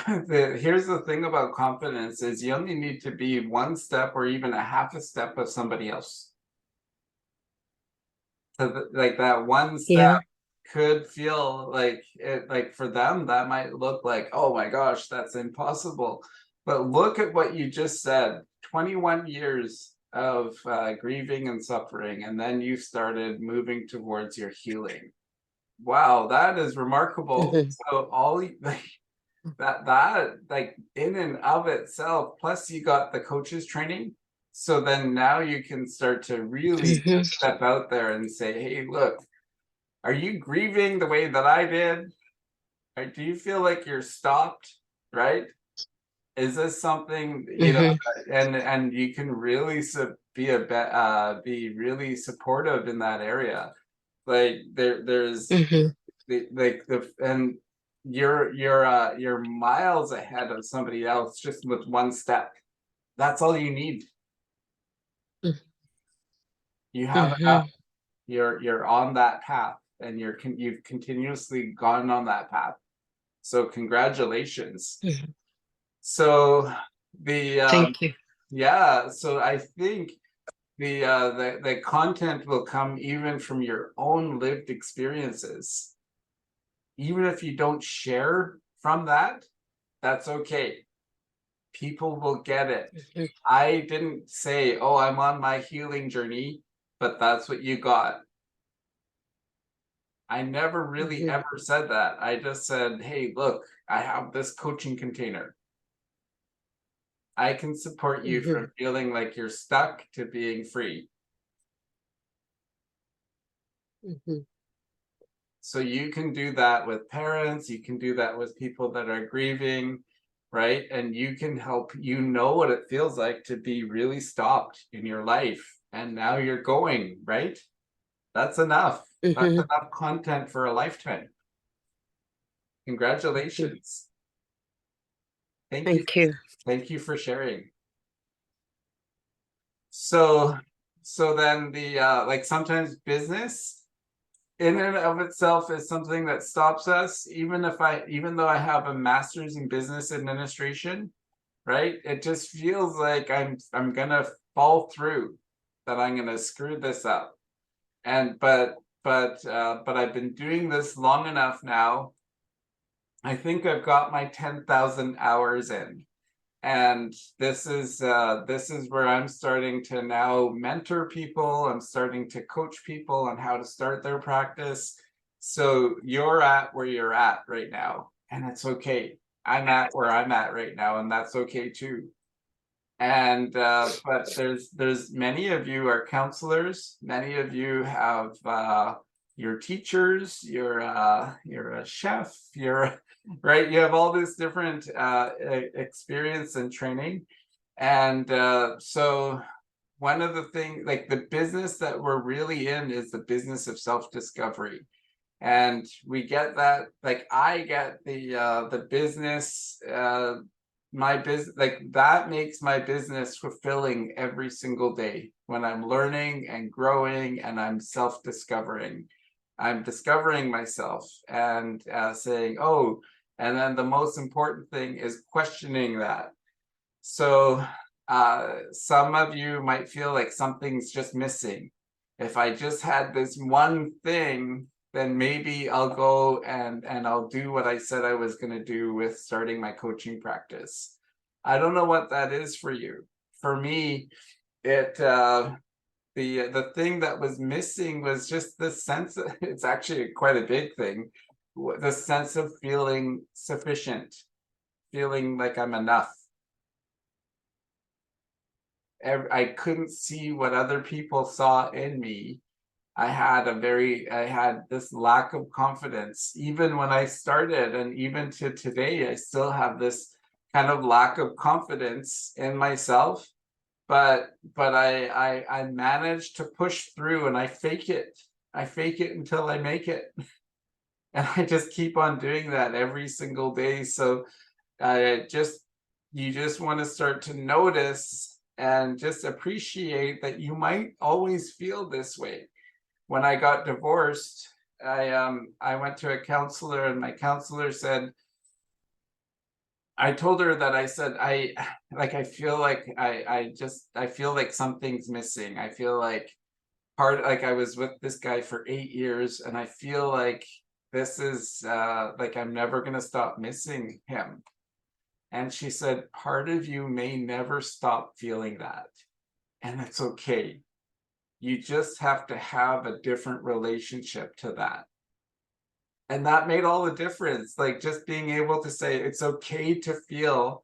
S1: here's the thing about confidence is you only need to be one step or even a half a step of somebody else. So like that one step could feel like it, like for them that might look like, oh my gosh, that's impossible. But look at what you just said, 21 years of grieving and suffering, and then you started moving towards your healing. Wow, that is remarkable. So all like that like in and of itself, plus you got the coaches training, so then now you can start to really step out there and say, hey, look, are you grieving the way that I did? Or do you feel like you're stopped, right? Is this something, and you can really be really supportive in that area. Like there's and you're miles ahead of somebody else just with one step. That's all you need. You have enough. You're on that path, and you've continuously gone on that path. So congratulations. So the
S6: Thank you.
S1: yeah, so I think the content will come even from your own lived experiences. Even if you don't share from that, that's okay. People will get it. I didn't say, oh, I'm on my healing journey, but that's what you got. I never really ever said that. I just said, hey, look, I have this coaching container. I can support you from feeling like you're stuck to being free. So you can do that with parents, you can do that with people that are grieving, right? And you can help, what it feels like to be really stopped in your life. And now you're going, right? That's enough. That's enough content for a lifetime. Congratulations. Thank you. Thank you for sharing. So then the like sometimes business in and of itself is something that stops us, even though I have a master's in business administration, right? It just feels like I'm gonna fall through, that I'm gonna screw this up. And but I've been doing this long enough now. I think I've got my 10,000 hours in. And this is where I'm starting to now mentor people. I'm starting to coach people on how to start their practice. So you're at where you're at right now, and it's okay. I'm at where I'm at right now, and that's okay too. And but there's many of you are counselors. Many of you have your teachers, you're a chef, you're right. You have all this different experience and training, and so one of the things, like the business that we're really in, is the business of self-discovery. And we get that, like I get the business, my business, like that makes my business fulfilling every single day when I'm learning and growing and I'm self-discovering. I'm discovering myself and saying, oh, and then the most important thing is questioning that. So some of you might feel like something's just missing. If I just had this one thing, then maybe I'll go and I'll do what I said I was going to do with starting my coaching practice. I don't know what that is for you. For me, it the thing that was missing was just the sense of, it's actually quite a big thing, the sense of feeling sufficient, feeling like I'm enough. I couldn't see what other people saw in me. I had this lack of confidence. Even when I started, and even to today, I still have this kind of lack of confidence in myself. But I managed to push through, and I fake it. I fake it until I make it. And I just keep on doing that every single day. So you just want to start to notice and just appreciate that you might always feel this way. When I got divorced, I went to a counselor, and my counselor said, I told her that I said, I feel like I feel like something's missing. I feel like like I was with this guy for 8 years, and I feel like this is like I'm never gonna stop missing him. And she said, part of you may never stop feeling that, and it's okay. You just have to have a different relationship to that. And that made all the difference. Like just being able to say it's okay to feel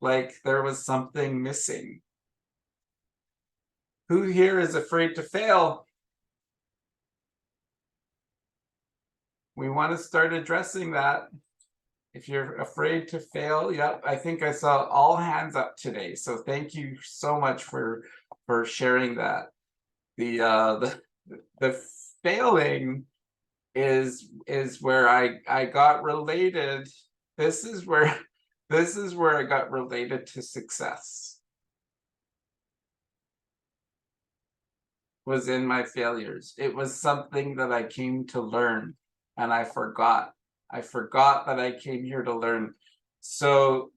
S1: like there was something missing. Who here is afraid to fail? We want to start addressing that. If you're afraid to fail, yep, I think I saw all hands up today. So thank you so much for sharing that. The failing is where I got related. This is where I got related to success. Was in my failures. It was something that I came to learn, and I forgot. I forgot that I came here to learn. So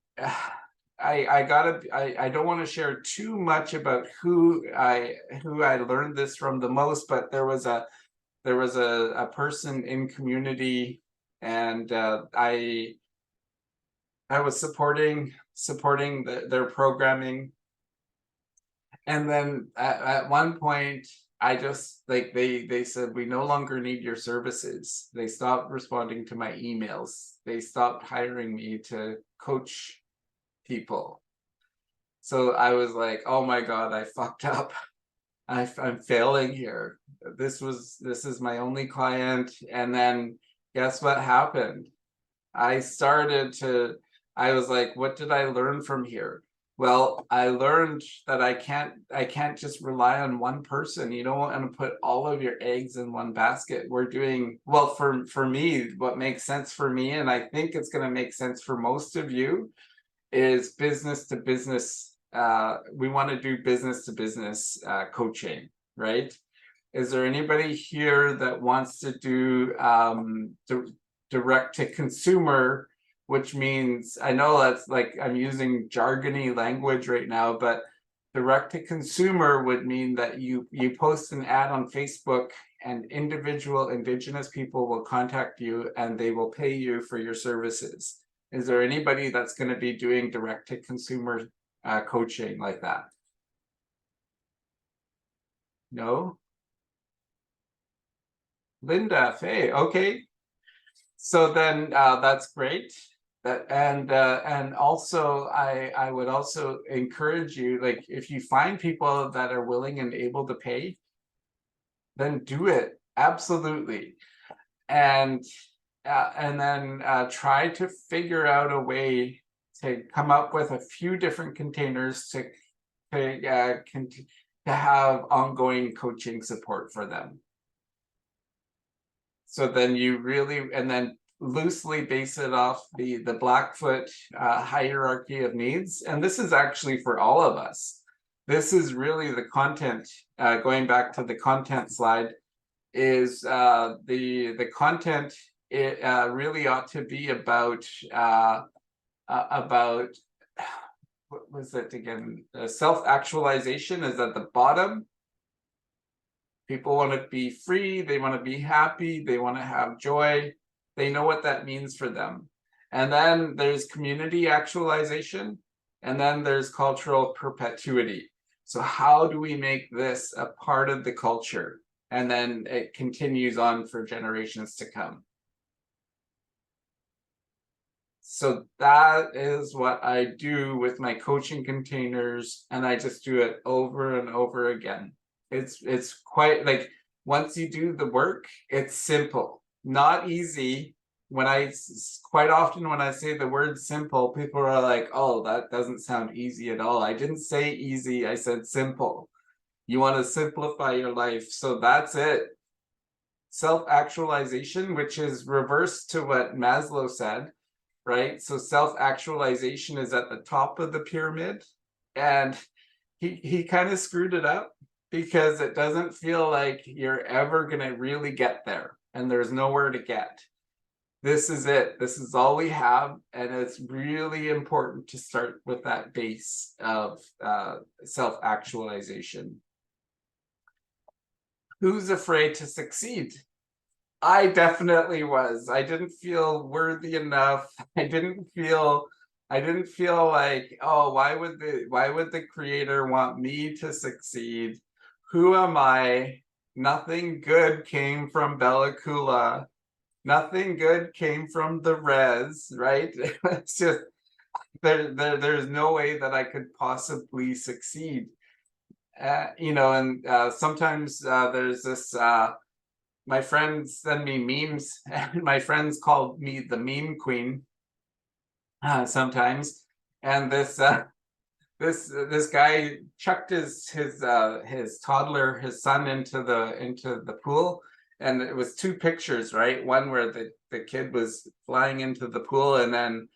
S1: I don't want to share too much about who I learned this from the most, but there was a person in community, and I was supporting their programming. And then at one point, I just like they said, we no longer need your services. They stopped responding to my emails. They stopped hiring me to coach people. So I was like, oh my God, I fucked up. I'm failing here. This is my only client. And then guess what happened? I was like, what did I learn from here? Well, I learned that I can't just rely on one person. You don't want to put all of your eggs in one basket. We're doing, well, for me, what makes sense for me, and I think it's going to make sense for most of you, is business to business. We want to do business to business coaching, right? Is there anybody here that wants to do direct to consumer, which means, I know that's like I'm using jargony language right now, but direct to consumer would mean that you post an ad on Facebook, and individual Indigenous people will contact you and they will pay you for your services. Is there anybody that's going to be doing direct to consumer coaching like that? No? Linda, hey, okay. So then that's great. And also I would also encourage you, like if you find people that are willing and able to pay, then do it. Absolutely. And then try to figure out a way to come up with a few different containers to have ongoing coaching support for them. So then you really, and then loosely base it off the Blackfoot hierarchy of needs. And this is actually for all of us. This is really the content, going back to the content slide, is the content, it really ought to be about what was it again? Self-actualization is at the bottom. People want to be free, they want to be happy, they want to have joy, they know what that means for them. And then there's community actualization, and then there's cultural perpetuity. So how do we make this a part of the culture? And then it continues on for generations to come. So that is what I do with my coaching containers, and I just do it over and over again. It's quite like, once you do the work, it's simple, not easy. Quite often when I say the word simple, people are like, oh, that doesn't sound easy at all. I didn't say easy, I said simple. You want to simplify your life, so that's it. Self-actualization, which is reverse to what Maslow said, right? So self-actualization is at the top of the pyramid, and he kind of screwed it up, because it doesn't feel like you're ever going to really get there, and there's nowhere to get. This is it. This is all we have, and it's really important to start with that base of self-actualization. Who's afraid to succeed? I definitely was. I didn't feel worthy enough. I didn't feel like, oh, why would the creator want me to succeed? Who am I? Nothing good came from Bella Kula. Nothing good came from the res, right? It's just there's no way that I could possibly succeed. You know, and sometimes there's this my friends send me memes, and my friends call me the meme queen sometimes. And this guy chucked his toddler, his son, into the pool, and it was two pictures, right? One where the kid was flying into the pool, and then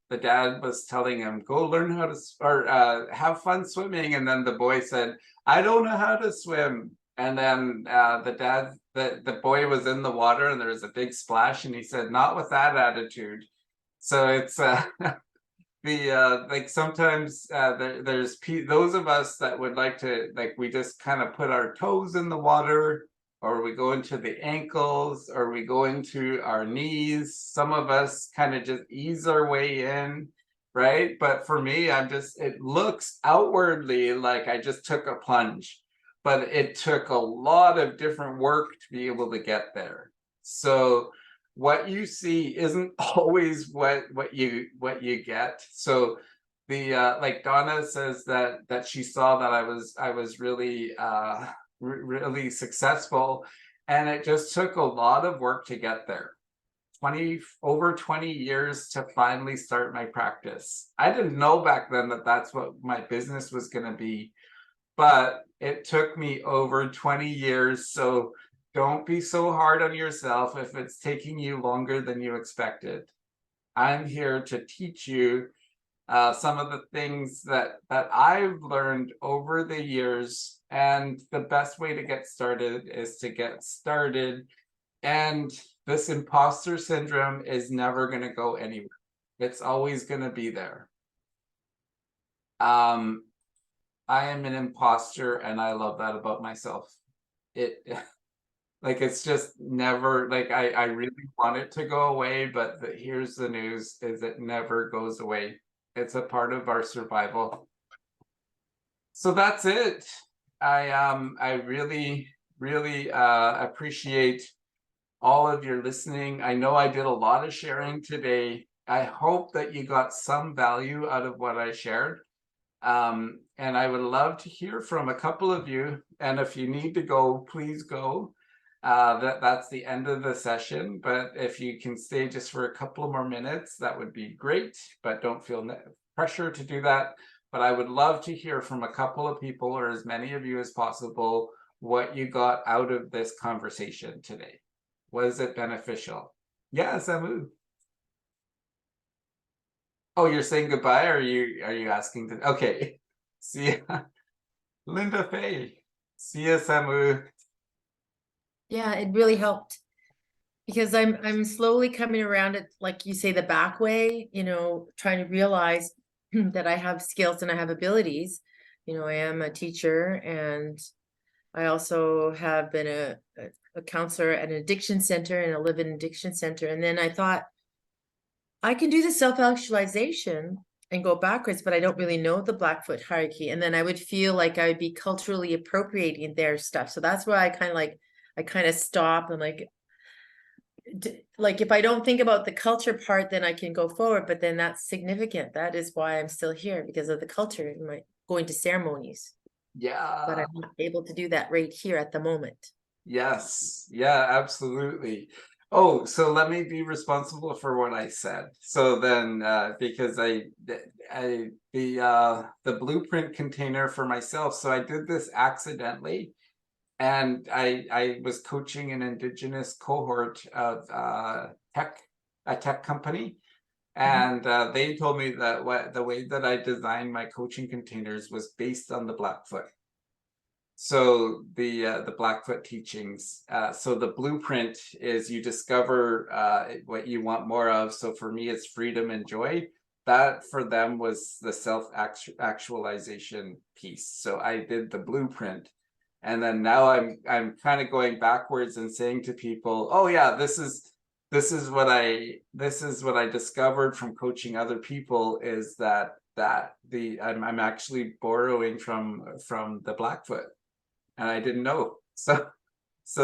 S1: the dad was telling him, go learn how to, or have fun swimming, and then the boy said, I don't know how to swim. And then the boy was in the water, and there was a big splash, and he said, not with that attitude. So it's like sometimes there's those of us that would like to, like, we just kind of put our toes in the water, or we go into the ankles, or we go into our knees. Some of us kind of just ease our way in, right? But for me, it looks outwardly like I just took a plunge, but it took a lot of different work to be able to get there. So what you see isn't always what you get. So like Donna says that she saw that I was really really successful, and it just took a lot of work to get there. Over 20 years to finally start my practice. I didn't know back then that that's what my business was going to be, but it took me over 20 years. So don't be so hard on yourself if it's taking you longer than you expected. I'm here to teach you some of the things that I've learned over the years, and the best way to get started is to get started. And this imposter syndrome is never going to go anywhere. It's always going to be there. I am an imposter, and I love that about myself. Like, it's just never, like, I really want it to go away, but here's the news, is it never goes away. It's a part of our survival. So that's it. I really appreciate all of your listening. I know I did a lot of sharing today. I hope that you got some value out of what I shared. And I would love to hear from a couple of you. And if you need to go, please go. That's the end of the session. But if you can stay just for a couple more minutes, that would be great. But don't feel pressure to do that. But I would love to hear from a couple of people, or as many of you as possible, what you got out of this conversation today. Was it beneficial? Yes, Amu. Oh, you're saying goodbye, or are you asking to? Okay. See ya. Linda Faye. See ya, Samu.
S4: Yeah, it really helped because I'm slowly coming around it, like you say, the back way, you know, trying to realize that I have skills and I have abilities. You know, I am a teacher, and I also have been a counselor at an addiction center and a live-in addiction center. And then I thought, I can do the self-actualization and go backwards, but I don't really know the Blackfoot hierarchy. And then I would feel like I would be culturally appropriating their stuff. So that's why I kind of stop and like if I don't think about the culture part, then I can go forward. But then that's significant. That is why I'm still here, because of the culture and my going to ceremonies. But
S1: Yeah.
S4: I'm not able to do that right here at the moment.
S1: Yes. Yeah, absolutely. Oh, so let me be responsible for what I said. So then, because the blueprint container for myself. So I did this accidentally, and I was coaching an indigenous cohort of a tech company, and they told me that the way that I designed my coaching containers was based on the Blackfoot. So the Blackfoot teachings. So the blueprint is you discover what you want more of. So for me, it's freedom and joy. That for them was the self-actualization piece. So I did the blueprint. And then now I'm kind of going backwards and saying to people, oh yeah, this is what I discovered from coaching other people, is that I'm actually borrowing from the Blackfoot. And I didn't know. So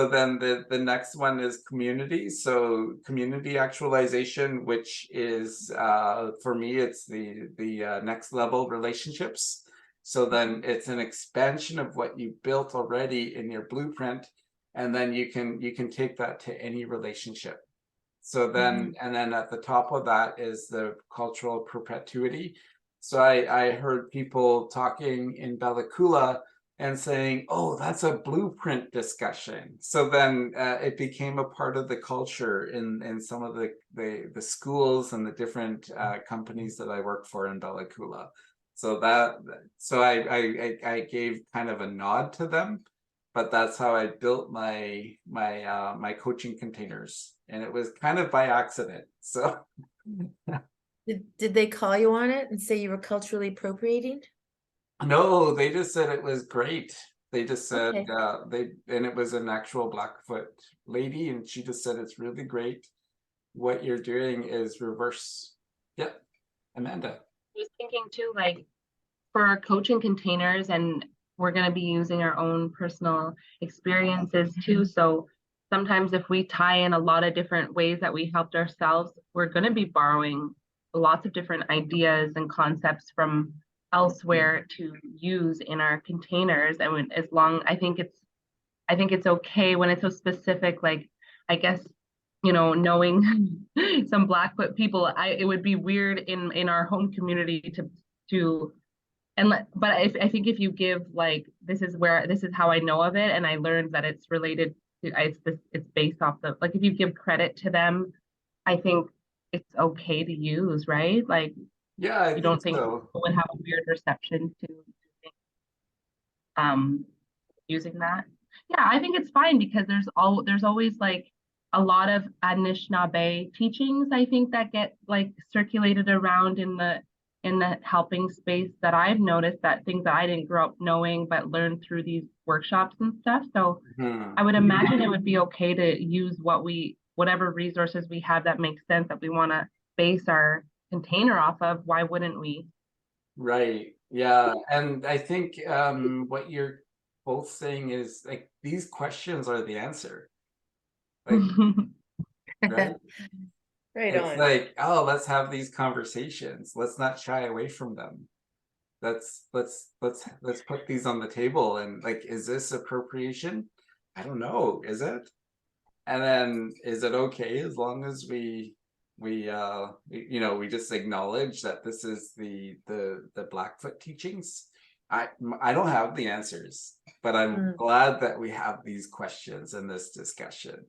S1: then the next one is community. So community actualization, which is for me, it's the next level relationships. So then it's an expansion of what you built already in your blueprint, and then you can take that to any relationship. So then, and then at the top of that is the cultural perpetuity. So I heard people talking in Bella Coola and saying, oh, that's a blueprint discussion. So then it became a part of the culture in some of the schools and the different companies that I work for in Bella Coola. So I gave kind of a nod to them, but that's how I built my coaching containers, and it was kind of by accident. So
S4: Did they call you on it and say you were culturally appropriating?
S1: no, they just said it was great. They just said
S4: Okay.
S1: and it was an actual Blackfoot lady, and she just said it's really great. What you're doing is reverse. Yep, Amanda.
S3: I was thinking too, like for our coaching containers, and we're going to be using our own personal experiences too. So sometimes if we tie in a lot of different ways that we helped ourselves, we're going to be borrowing lots of different ideas and concepts from elsewhere to use in our containers. And I think it's okay when it's so specific, like I guess, knowing some Blackfoot people, it would be weird in our home community to but I think if you give like this is how I know of it, and I learned that it's related to it's based off the, like, if you give credit to them, I think it's okay to use, right? Like
S1: Yeah, I
S3: you
S1: think
S3: don't think
S1: so.
S3: people would have a weird reception to using that. Yeah, I think it's fine because there's always like a lot of Anishinaabe teachings, I think, that get like circulated around in the helping space, that I've noticed, that things that I didn't grow up knowing but learned through these workshops and stuff. So I would imagine it would be okay to use whatever resources we have that make sense, that we want to base our container off of. Why wouldn't we?
S1: Right. Yeah. And I think what you're both saying is like these questions are the answer. Like, right?
S4: Right
S1: It's
S4: on.
S1: like, oh, let's have these conversations. Let's not shy away from them. let's put these on the table, and like, is this appropriation? I don't know, is it? And then, is it okay as long as we just acknowledge that this is the Blackfoot teachings? I don't have the answers, but I'm glad that we have these questions and this discussion.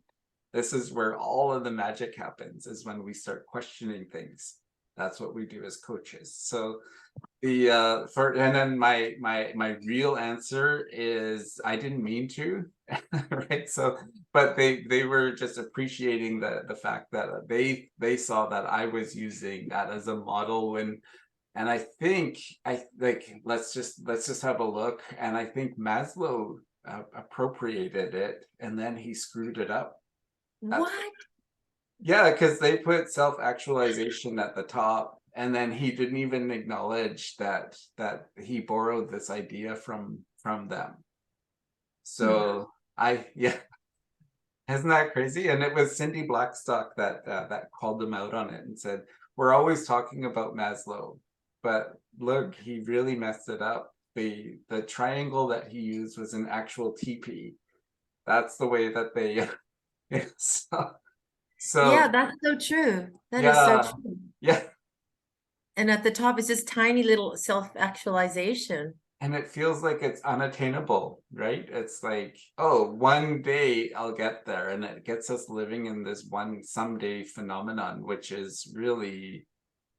S1: This is where all of the magic happens, is when we start questioning things. That's what we do as coaches. So and then my real answer is I didn't mean to, right? So, but they were just appreciating the fact that they saw that I was using that as a model. And I think let's just have a look. And I think Maslow appropriated it, and then he screwed it up.
S4: What?
S1: Yeah, because they put self-actualization at the top, and then he didn't even acknowledge that he borrowed this idea from them. So yeah, isn't that crazy? And it was Cindy Blackstock that called them out on it and said, we're always talking about Maslow, but look, he really messed it up. The triangle that he used was an actual TP. That's the way that they so
S4: Yeah, that's so true. That is so true.
S1: Yeah.
S4: And at the top is this tiny little self-actualization.
S1: And it feels like it's unattainable, right? It's like, oh, one day I'll get there. And it gets us living in this one someday phenomenon, which is really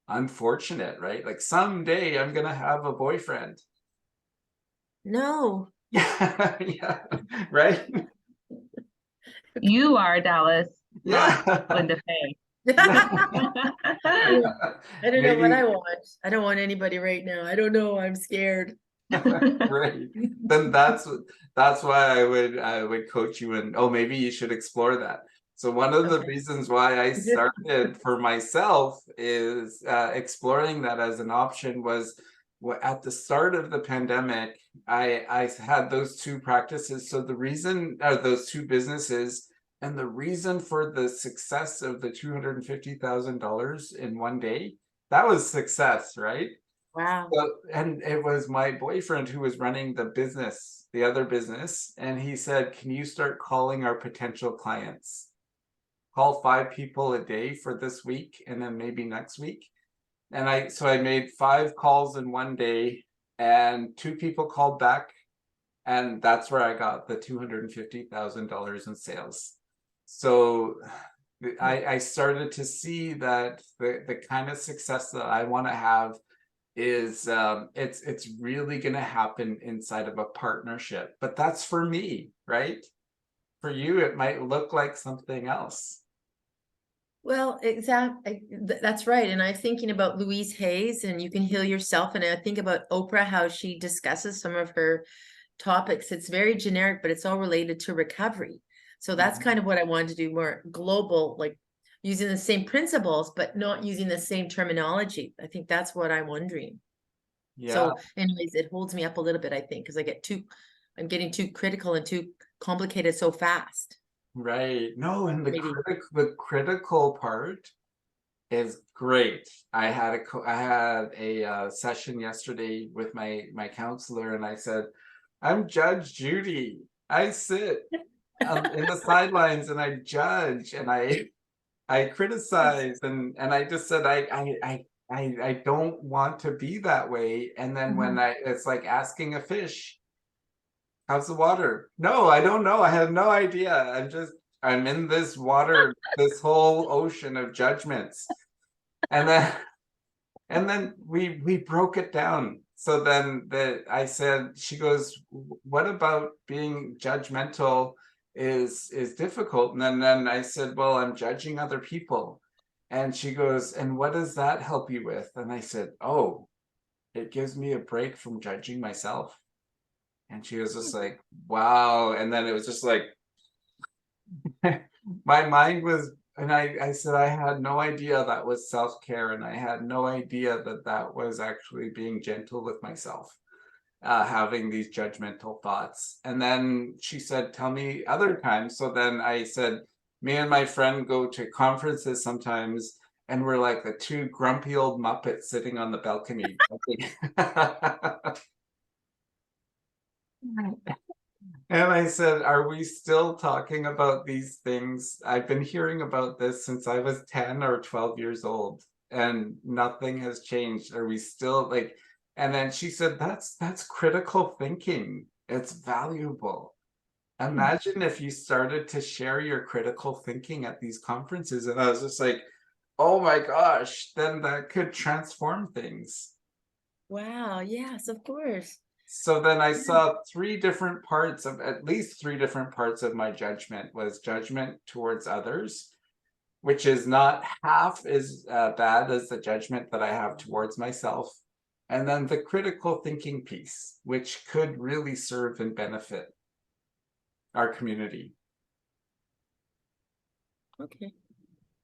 S1: unfortunate, right? Like, someday I'm going to have a boyfriend.
S4: No.
S1: Yeah, yeah, right?
S7: You are, Dallas, not
S1: Yeah.
S7: Linda Fay.
S4: I don't know what
S1: Maybe-
S4: I want. I don't want anybody right now. I don't know. I'm scared.
S1: Right. Then that's why I would coach you, and oh, maybe you should explore that. So one of the
S4: Okay.
S1: reasons why I started for myself is exploring that as an option was at the start of the pandemic, I had those two practices. So the reason, or those two businesses, and the reason for the success of the $250,000 in one day, that was success, right?
S4: Wow.
S1: So, and it was my boyfriend who was running the business, the other business, and he said, can you start calling our potential clients? Call 5 people a day for this week, and then maybe next week. And so I made 5 calls in one day, and 2 people called back, and that's where I got the $250,000 in sales. So I started to see that the kind of success that I want to have is it's really going to happen inside of a partnership. But that's for me, right? For you, it might look like something else.
S4: Well, exactly. That's right. And I'm thinking about Louise Hayes and You Can Heal Yourself. And I think about Oprah, how she discusses some of her topics. It's very generic, but it's all related to recovery. So that's kind of what I wanted to do, more global, like using the same principles, but not using the same terminology. I think that's what I'm wondering.
S1: Yeah.
S4: So anyways, it holds me up a little bit, I think, because I'm getting too critical and too complicated so fast.
S1: Right. No, and the
S4: Maybe.
S1: critical part is great. I had a session yesterday with my counselor, and I said, I'm Judge Judy. I sit in the sidelines and I judge and I criticize, and I just said I don't want to be that way. And then when it's like asking a fish, how's the water? No, I don't know. I have no idea. I'm in this water, this whole ocean of judgments. And then we broke it down. So then I said, she goes, what about being judgmental is difficult? And then I said, well, I'm judging other people. And she goes, and what does that help you with? And I said, oh, it gives me a break from judging myself. And she was just like, wow. And then it was just like, my mind was, and I said, I had no idea that was self-care. And I had no idea that was actually being gentle with myself, having these judgmental thoughts. And then she said, tell me other times. So then I said, me and my friend go to conferences sometimes, and we're like the two grumpy old Muppets sitting on the balcony. And I said, are we still talking about these things? I've been hearing about this since I was 10 or 12 years old, and nothing has changed. Are we still like, and then she said, that's critical thinking. It's valuable. Imagine if you started to share your critical thinking at these conferences. And I was just like, oh my gosh, then that could transform things.
S4: Wow, yes, of course.
S1: So then I saw three different parts of, at least three different parts of my judgment. Was judgment towards others, which is not half as bad as the judgment that I have towards myself. And then the critical thinking piece, which could really serve and benefit our community.
S4: Okay.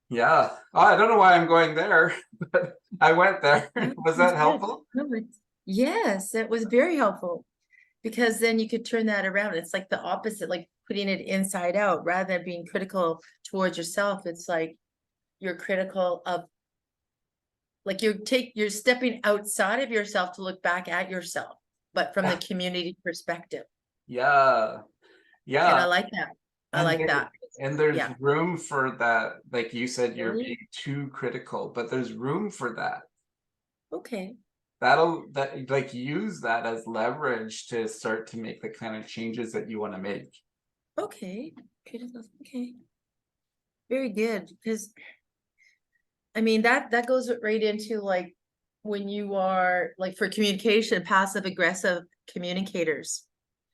S1: Yeah. Oh, I don't know why I'm going there, but I went there.
S4: Yeah,
S1: Was that
S4: that's good.
S1: helpful?
S4: No, yes, it was very helpful, because then you could turn that around. It's like the opposite, like putting it inside out rather than being critical towards yourself. It's like you're critical of, like you're stepping outside of yourself to look back at yourself, but from the community perspective.
S1: Yeah.
S4: And
S1: Yeah.
S4: I like that. I like that.
S1: And there's
S4: Yeah.
S1: room for that. Like you said, you're
S4: Really?
S1: being too critical, but there's room for that.
S4: Okay.
S1: That like use that as leverage to start to make the kind of changes that you want to make.
S4: Okay. Okay. Very good. Because I mean, that goes right into like when you are like for communication, passive aggressive communicators,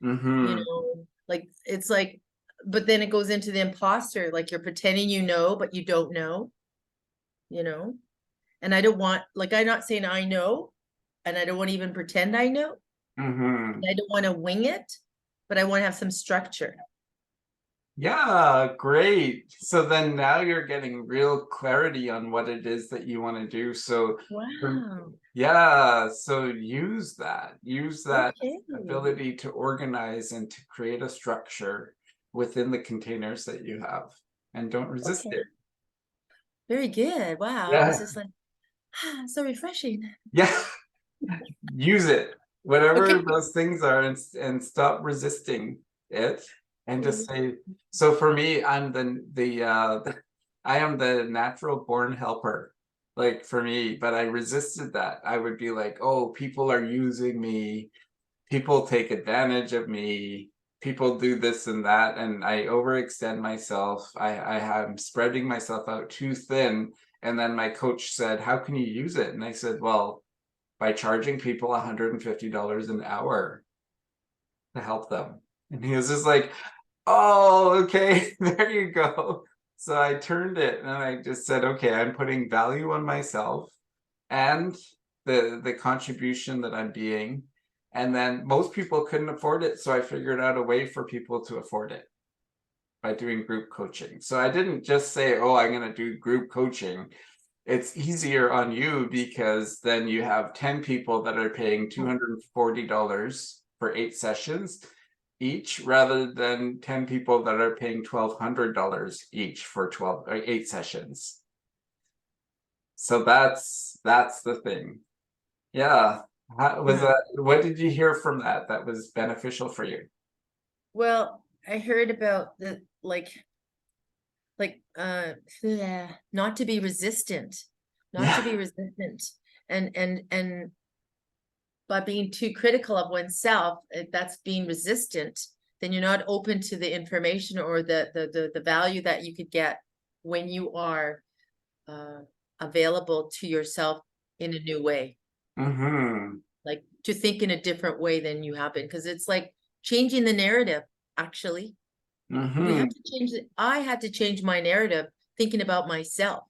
S1: Mm-hmm.
S4: like it's like, but then it goes into the imposter, like you're pretending you know, but you don't know, and I don't want, like, I'm not saying I know, and I don't want to even pretend I know.
S1: Mm-hmm.
S4: I don't want to wing it, but I want to have some structure.
S1: Yeah, great. So then now you're getting real clarity on what it is that you want to do. So
S4: Wow.
S1: yeah, so use that
S4: Okay.
S1: ability to organize and to create a structure within the containers that you have, and don't resist
S4: Okay.
S1: it.
S4: Very good. Wow.
S1: Yeah.
S4: It's just like, so refreshing.
S1: Yeah. Use it, whatever
S4: Okay.
S1: those things are, and stop resisting it, and just say, so for me, I'm I am the natural born helper, like for me, but I resisted that. I would be like, oh, people are using me, people take advantage of me, people do this and that, and I overextend myself. I am spreading myself out too thin. And then my coach said, how can you use it? And I said, well, by charging people $150 an hour to help them. And he was just like, oh, okay, there you go. So I turned it and I just said, okay, I'm putting value on myself and the contribution that I'm being. And then most people couldn't afford it. So I figured out a way for people to afford it by doing group coaching. So I didn't just say, oh, I'm going to do group coaching. It's easier on you because then you have 10 people that are paying $240 for 8 sessions each, rather than 10 people that are paying $1,200 each for 8 sessions. So that's the thing. Yeah. What did you hear from that was beneficial for you?
S4: Well, I heard about the not to be resistant, and by being too critical of oneself, if that's being resistant, then you're not open to the information or the value that you could get when you are available to yourself in a new way.
S1: Mm-hmm.
S4: Like to think in a different way than you have been, because it's like changing the narrative, actually.
S1: Mm-hmm.
S4: We have to change it. I had to change my narrative thinking about myself.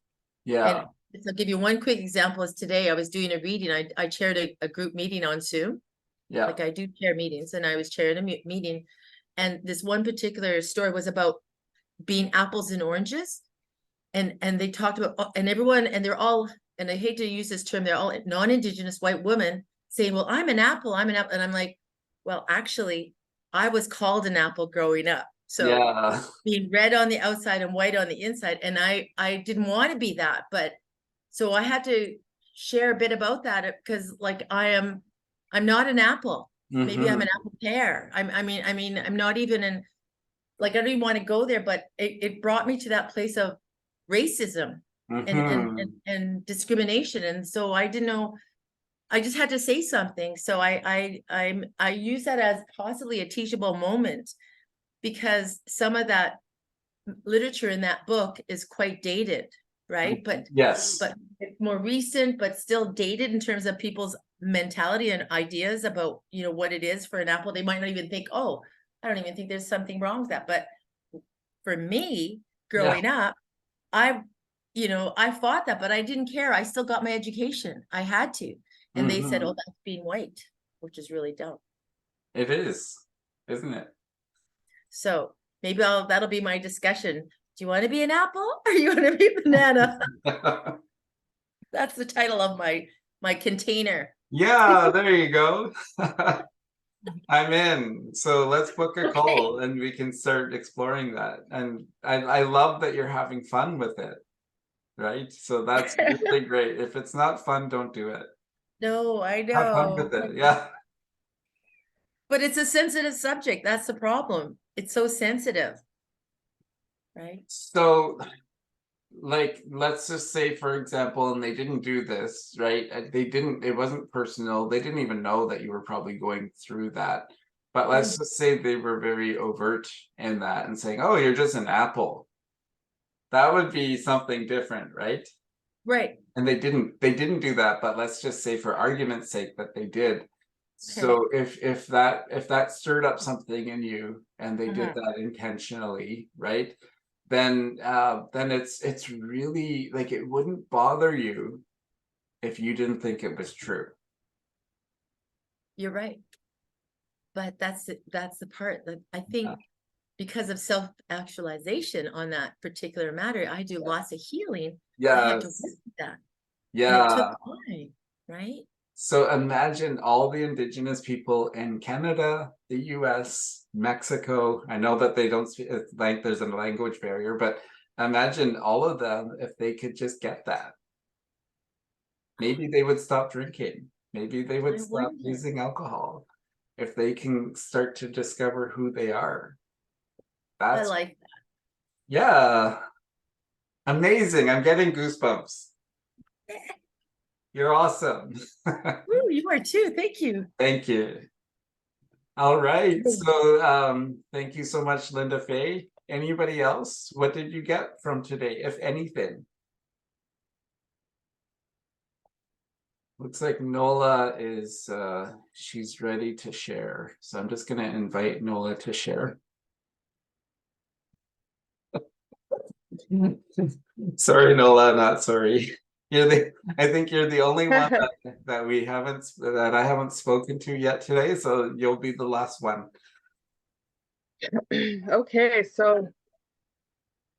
S1: Yeah.
S4: And I'll give you one quick example. Is today I was doing a reading. I chaired a group meeting on Zoom.
S1: Yeah.
S4: Like I do chair meetings, and I was chairing a meeting. And this one particular story was about being apples and oranges. And they talked about, and everyone, and they're all, and I hate to use this term, they're all non-Indigenous white women saying, well, I'm an apple. And I'm like, well, actually, I was called an apple growing up. So
S1: yeah.
S4: being red on the outside and white on the inside. And I didn't want to be that, but So I had to share a bit about that because like I'm not an apple. Maybe I'm an apple pear. I mean, I'm not even like, I don't even want to go there, but it brought me to that place of racism and discrimination. And so I didn't know, I just had to say something. So I use that as possibly a teachable moment, because some of that literature in that book is quite dated, right? But
S1: Yes.
S4: but it's more recent, but still dated in terms of people's mentality and ideas about, you know, what it is for an apple. They might not even think, oh, I don't even think there's something wrong with that. But for me, growing up, I fought that, but I didn't care. I still got my education. I had to. And they said, oh, that's being white, which is really dumb.
S1: It is, isn't it?
S4: So maybe that'll be my discussion. Do you want to be an apple or you want to be a banana? That's the title of my container.
S1: Yeah, there you go. I'm in. So let's book a call and we can start exploring that. And I love that you're having fun with it. Right? So that's really great. If it's not fun, don't do it.
S4: No, I know.
S1: Have fun with it. Yeah.
S4: But it's a sensitive subject. That's the problem. It's so sensitive. Right?
S1: So like, let's just say, for example, and they didn't do this, right? It wasn't personal. They didn't even know that you were probably going through that. But let's just say they were very overt in that and saying, oh, you're just an apple. That would be something different, right?
S4: Right.
S1: And they didn't do that, but let's just say for argument's sake that they did. So if that stirred up something in you and they did that intentionally, right? Then it's really like, it wouldn't bother you if you didn't think it was true.
S4: You're right. But that's the part that I think, because of self-actualization on that particular matter, I do lots of healing. I had to work with that.
S1: Yeah.
S4: And it took time, right?
S1: So imagine all the Indigenous people in Canada, the US, Mexico. I know that they don't speak, like there's a language barrier, but imagine all of them if they could just get that. Maybe they would stop drinking. Maybe they would stop using alcohol if they can start to discover who they are.
S4: I like that.
S1: Yeah. Amazing. I'm getting goosebumps. You're awesome.
S4: Ooh, you are too. Thank you.
S1: Thank you. All right. So thank you so much, Linda Faye. Anybody else? What did you get from today, if anything? Looks like Nola is she's ready to share. So I'm just gonna invite Nola to share. Sorry, Nola, not sorry. I think you're the only one that I haven't spoken to yet today, so you'll be the last one.
S2: Okay, so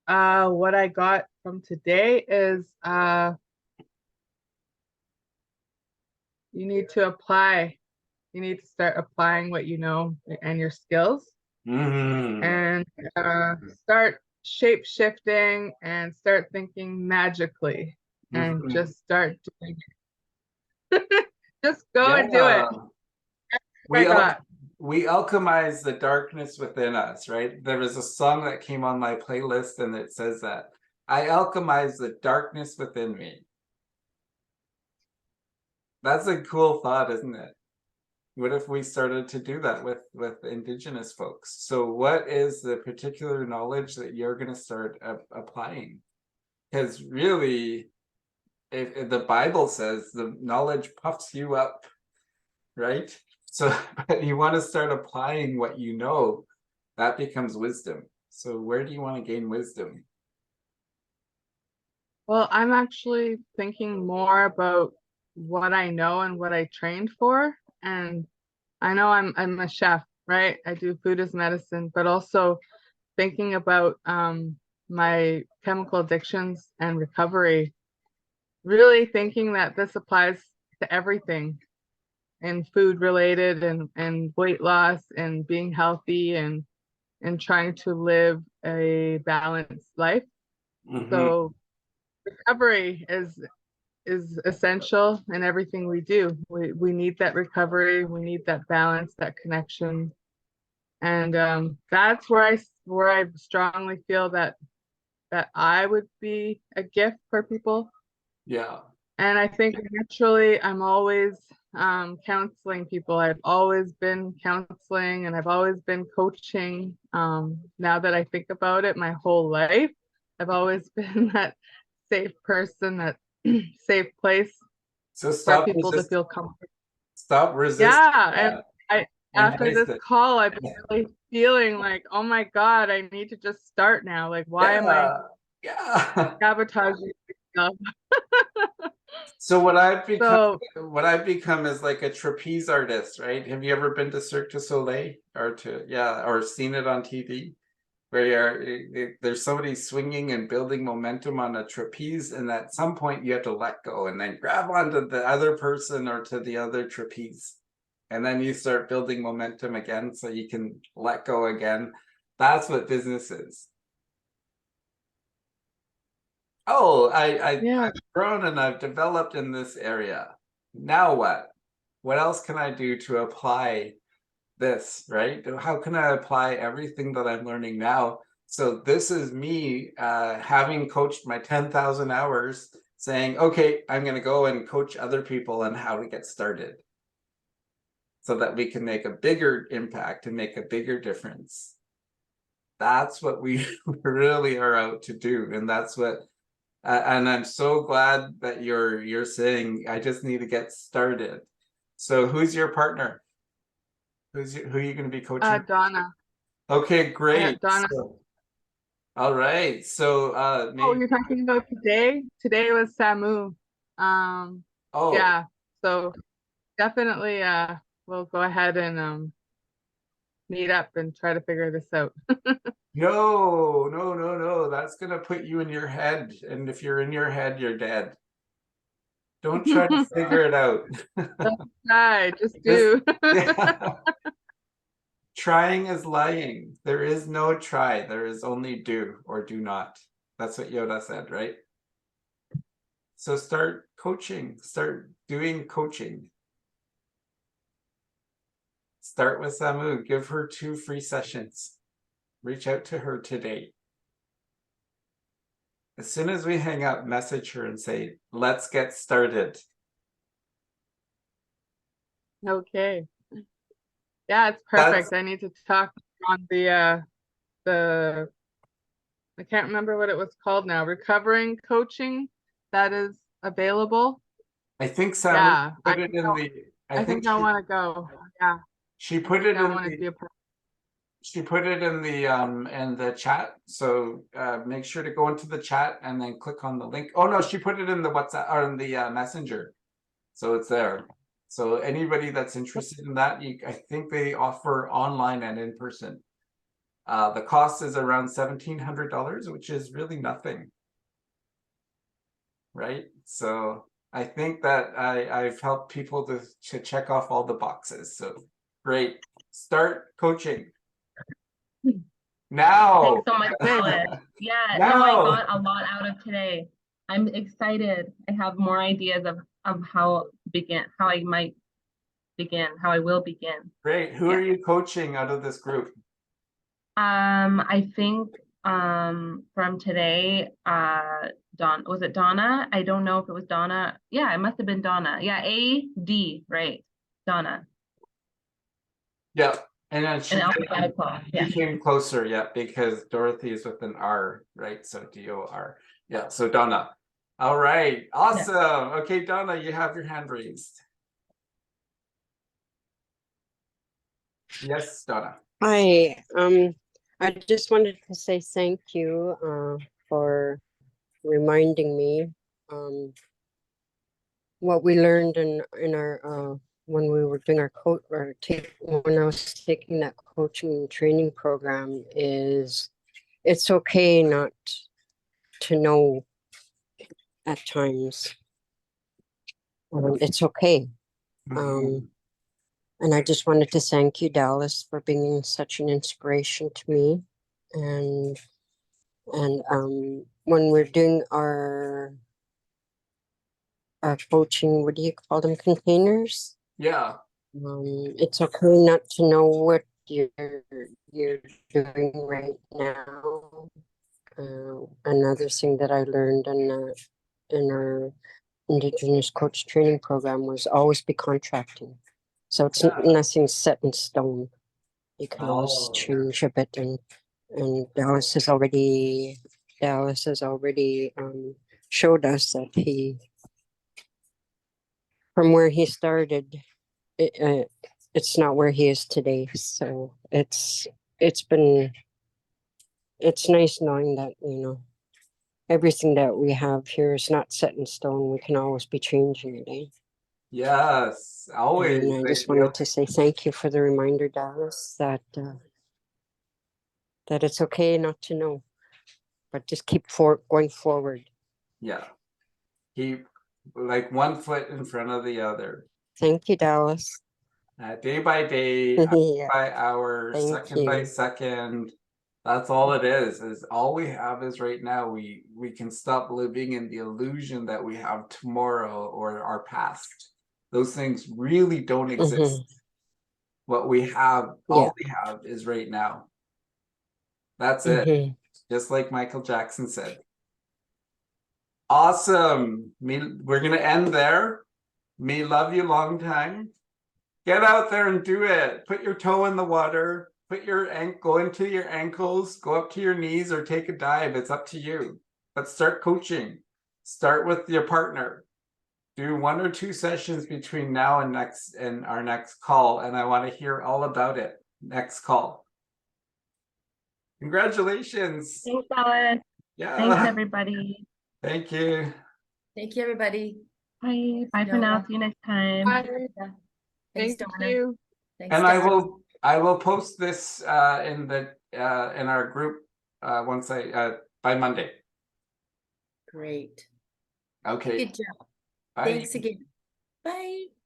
S2: what I got from today is you need to apply. You need to start applying what you know and your skills, and start shape shifting and start thinking magically, and just start doing it. Just go and do it.
S1: We alchemize the darkness within us, right? There was a song that came on my playlist and it says that I alchemize the darkness within me. That's a cool thought, isn't it? What if we started to do that with Indigenous folks? So what is the particular knowledge that you're going to start applying? Because really, if the Bible says the knowledge puffs you up, right? So but you want to start applying what you know, that becomes wisdom. So where do you want to gain wisdom?
S2: Well, I'm actually thinking more about what I know and what I trained for. And I know I'm a chef, right? I do food as medicine, but also thinking about my chemical addictions and recovery, really thinking that this applies to everything, and food related and weight loss and being healthy and trying to live a balanced life. So recovery is is essential in everything we do. We need that recovery, we need that balance, that connection. And that's where I strongly feel that I would be a gift for people.
S1: Yeah.
S2: And I think naturally I'm always counseling people. I've always been counseling and I've always been coaching. Now that I think about it, my whole life, I've always been that safe person, that safe place
S1: So
S2: for people to feel comfortable.
S1: stop resisting
S2: Yeah, and
S1: that.
S2: I after
S1: Embrace
S2: this
S1: it.
S2: call, I've been really feeling like, oh my God, I need to just start now. Like, why am I
S1: Yeah.
S2: sabotaging myself?
S1: So what
S2: So
S1: I've become is like a trapeze artist, right? Have you ever been to Cirque du Soleil or seen it on TV? Where there's somebody swinging and building momentum on a trapeze, and at some point you have to let go and then grab onto the other person or to the other trapeze. And then you start building momentum again so you can let go again. That's what business is. Oh,
S2: yeah,
S1: I've grown and I've developed in this area. Now what? What else can I do to apply this, right? How can I apply everything that I'm learning now? So this is me having coached my 10,000 hours saying, okay, I'm going to go and coach other people on how to get started so that we can make a bigger impact and make a bigger difference. That's what we really are out to do. And that's what and I'm so glad that you're saying I just need to get started. So who's your partner? Who are you going to be coaching?
S2: Donna.
S1: Okay, great.
S2: Donna.
S1: All right. So
S2: Oh,
S1: maybe
S2: you're talking about today? Today was Samu.
S1: oh
S2: Yeah. So definitely we'll go ahead and meet up and try to figure this out.
S1: no. That's gonna put you in your head. And if you're in your head, you're dead. Don't try to figure it out.
S2: Don't try, just
S1: Just-
S2: do.
S1: yeah. Trying is lying. There is no try. There is only do or do not. That's what Yoda said, right? So start coaching. Start doing coaching. Start with Samu. Give her 2 free sessions. Reach out to her today. As soon as we hang up, message her and say, let's get started.
S2: Okay. Yeah, it's perfect. I need to talk on the I can't remember what it was called now. Recovering coaching that is available.
S1: I think Samu
S2: Yeah,
S1: put it in the,
S2: I think I want to go. Yeah,
S1: she put it
S2: I
S1: in
S2: want to
S1: the,
S2: be a part.
S1: she put it in the chat. So make sure to go into the chat and then click on the link. Oh no, she put it in the WhatsApp or in the messenger. So it's there. So anybody that's interested in that, I think they offer online and in person. The cost is around $1,700, which is really nothing. Right? So I think that I've helped people to check off all the boxes. So great. Start coaching. Now.
S7: Thanks so much, Alice. Yeah, no, I got a lot out of today. I'm excited. I have more ideas of how I might begin, how I will begin.
S1: Great. Who are you coaching out of this group?
S7: I think from today, was it Donna? I don't know if it was Donna. Yeah, it must have been Donna. Yeah, AD, right? Donna.
S1: Yeah. And then she
S7: came
S1: closer, yeah, because Dorothy is with an R, right? So DOR. Yeah, so Donna. All right, awesome. Yeah. Okay, Donna, you have your hand raised. Yes, Donna.
S6: Hi, I just wanted to say thank you for reminding me what we learned in our when we were doing our when I was taking that coaching and training program is it's okay not to know at times. It's okay. And I just wanted to thank you, Dallas, for being such an inspiration to me. And when we're doing our coaching, what do you call them, containers?
S1: Yeah.
S6: It's okay not to know what you're doing right now. Another thing that I learned in our Indigenous coach training program was always be contracting. So it's nothing set in stone. You can always
S1: Oh.
S6: change a bit, and Dallas has already showed us that from where he started, it's not where he is today. So it's nice knowing that, everything that we have here is not set in stone. We can always be changing it.
S1: Yes, always.
S6: And I just wanted to say thank you for the reminder, Dallas, that it's okay not to know, but just keep going forward.
S1: Yeah. Keep like one foot in front of the other.
S6: Thank you, Dallas.
S1: Day by day,
S6: Yeah.
S1: by hour,
S6: Thank
S1: second by
S6: you.
S1: second. That's all it is all we have is right now. We can stop living in the illusion that we have tomorrow or our past. Those things really don't exist. What we have, all we have is right now. That's it. Just like Michael Jackson said. Awesome. We're gonna end there. Me love you long time. Get out there and do it. Put your toe in the water. Go into your ankles, go up to your knees, or take a dive. It's up to you. But start coaching. Start with your partner. Do 1 or 2 sessions between now and our next call, and I want to hear all about it. Next call. Congratulations.
S7: Thanks, Alice.
S1: Yeah.
S7: Thanks, everybody.
S1: Thank you.
S4: Thank you, everybody.
S7: Bye. Bye for now. See you next time.
S2: Bye.
S4: Thanks,
S2: Thank
S4: Donna.
S2: you.
S4: Thanks,
S1: And
S4: Dallas.
S1: I will post this in our group once by Monday.
S4: Great.
S1: Okay.
S4: Good job.
S1: Bye.
S4: Thanks again. Bye.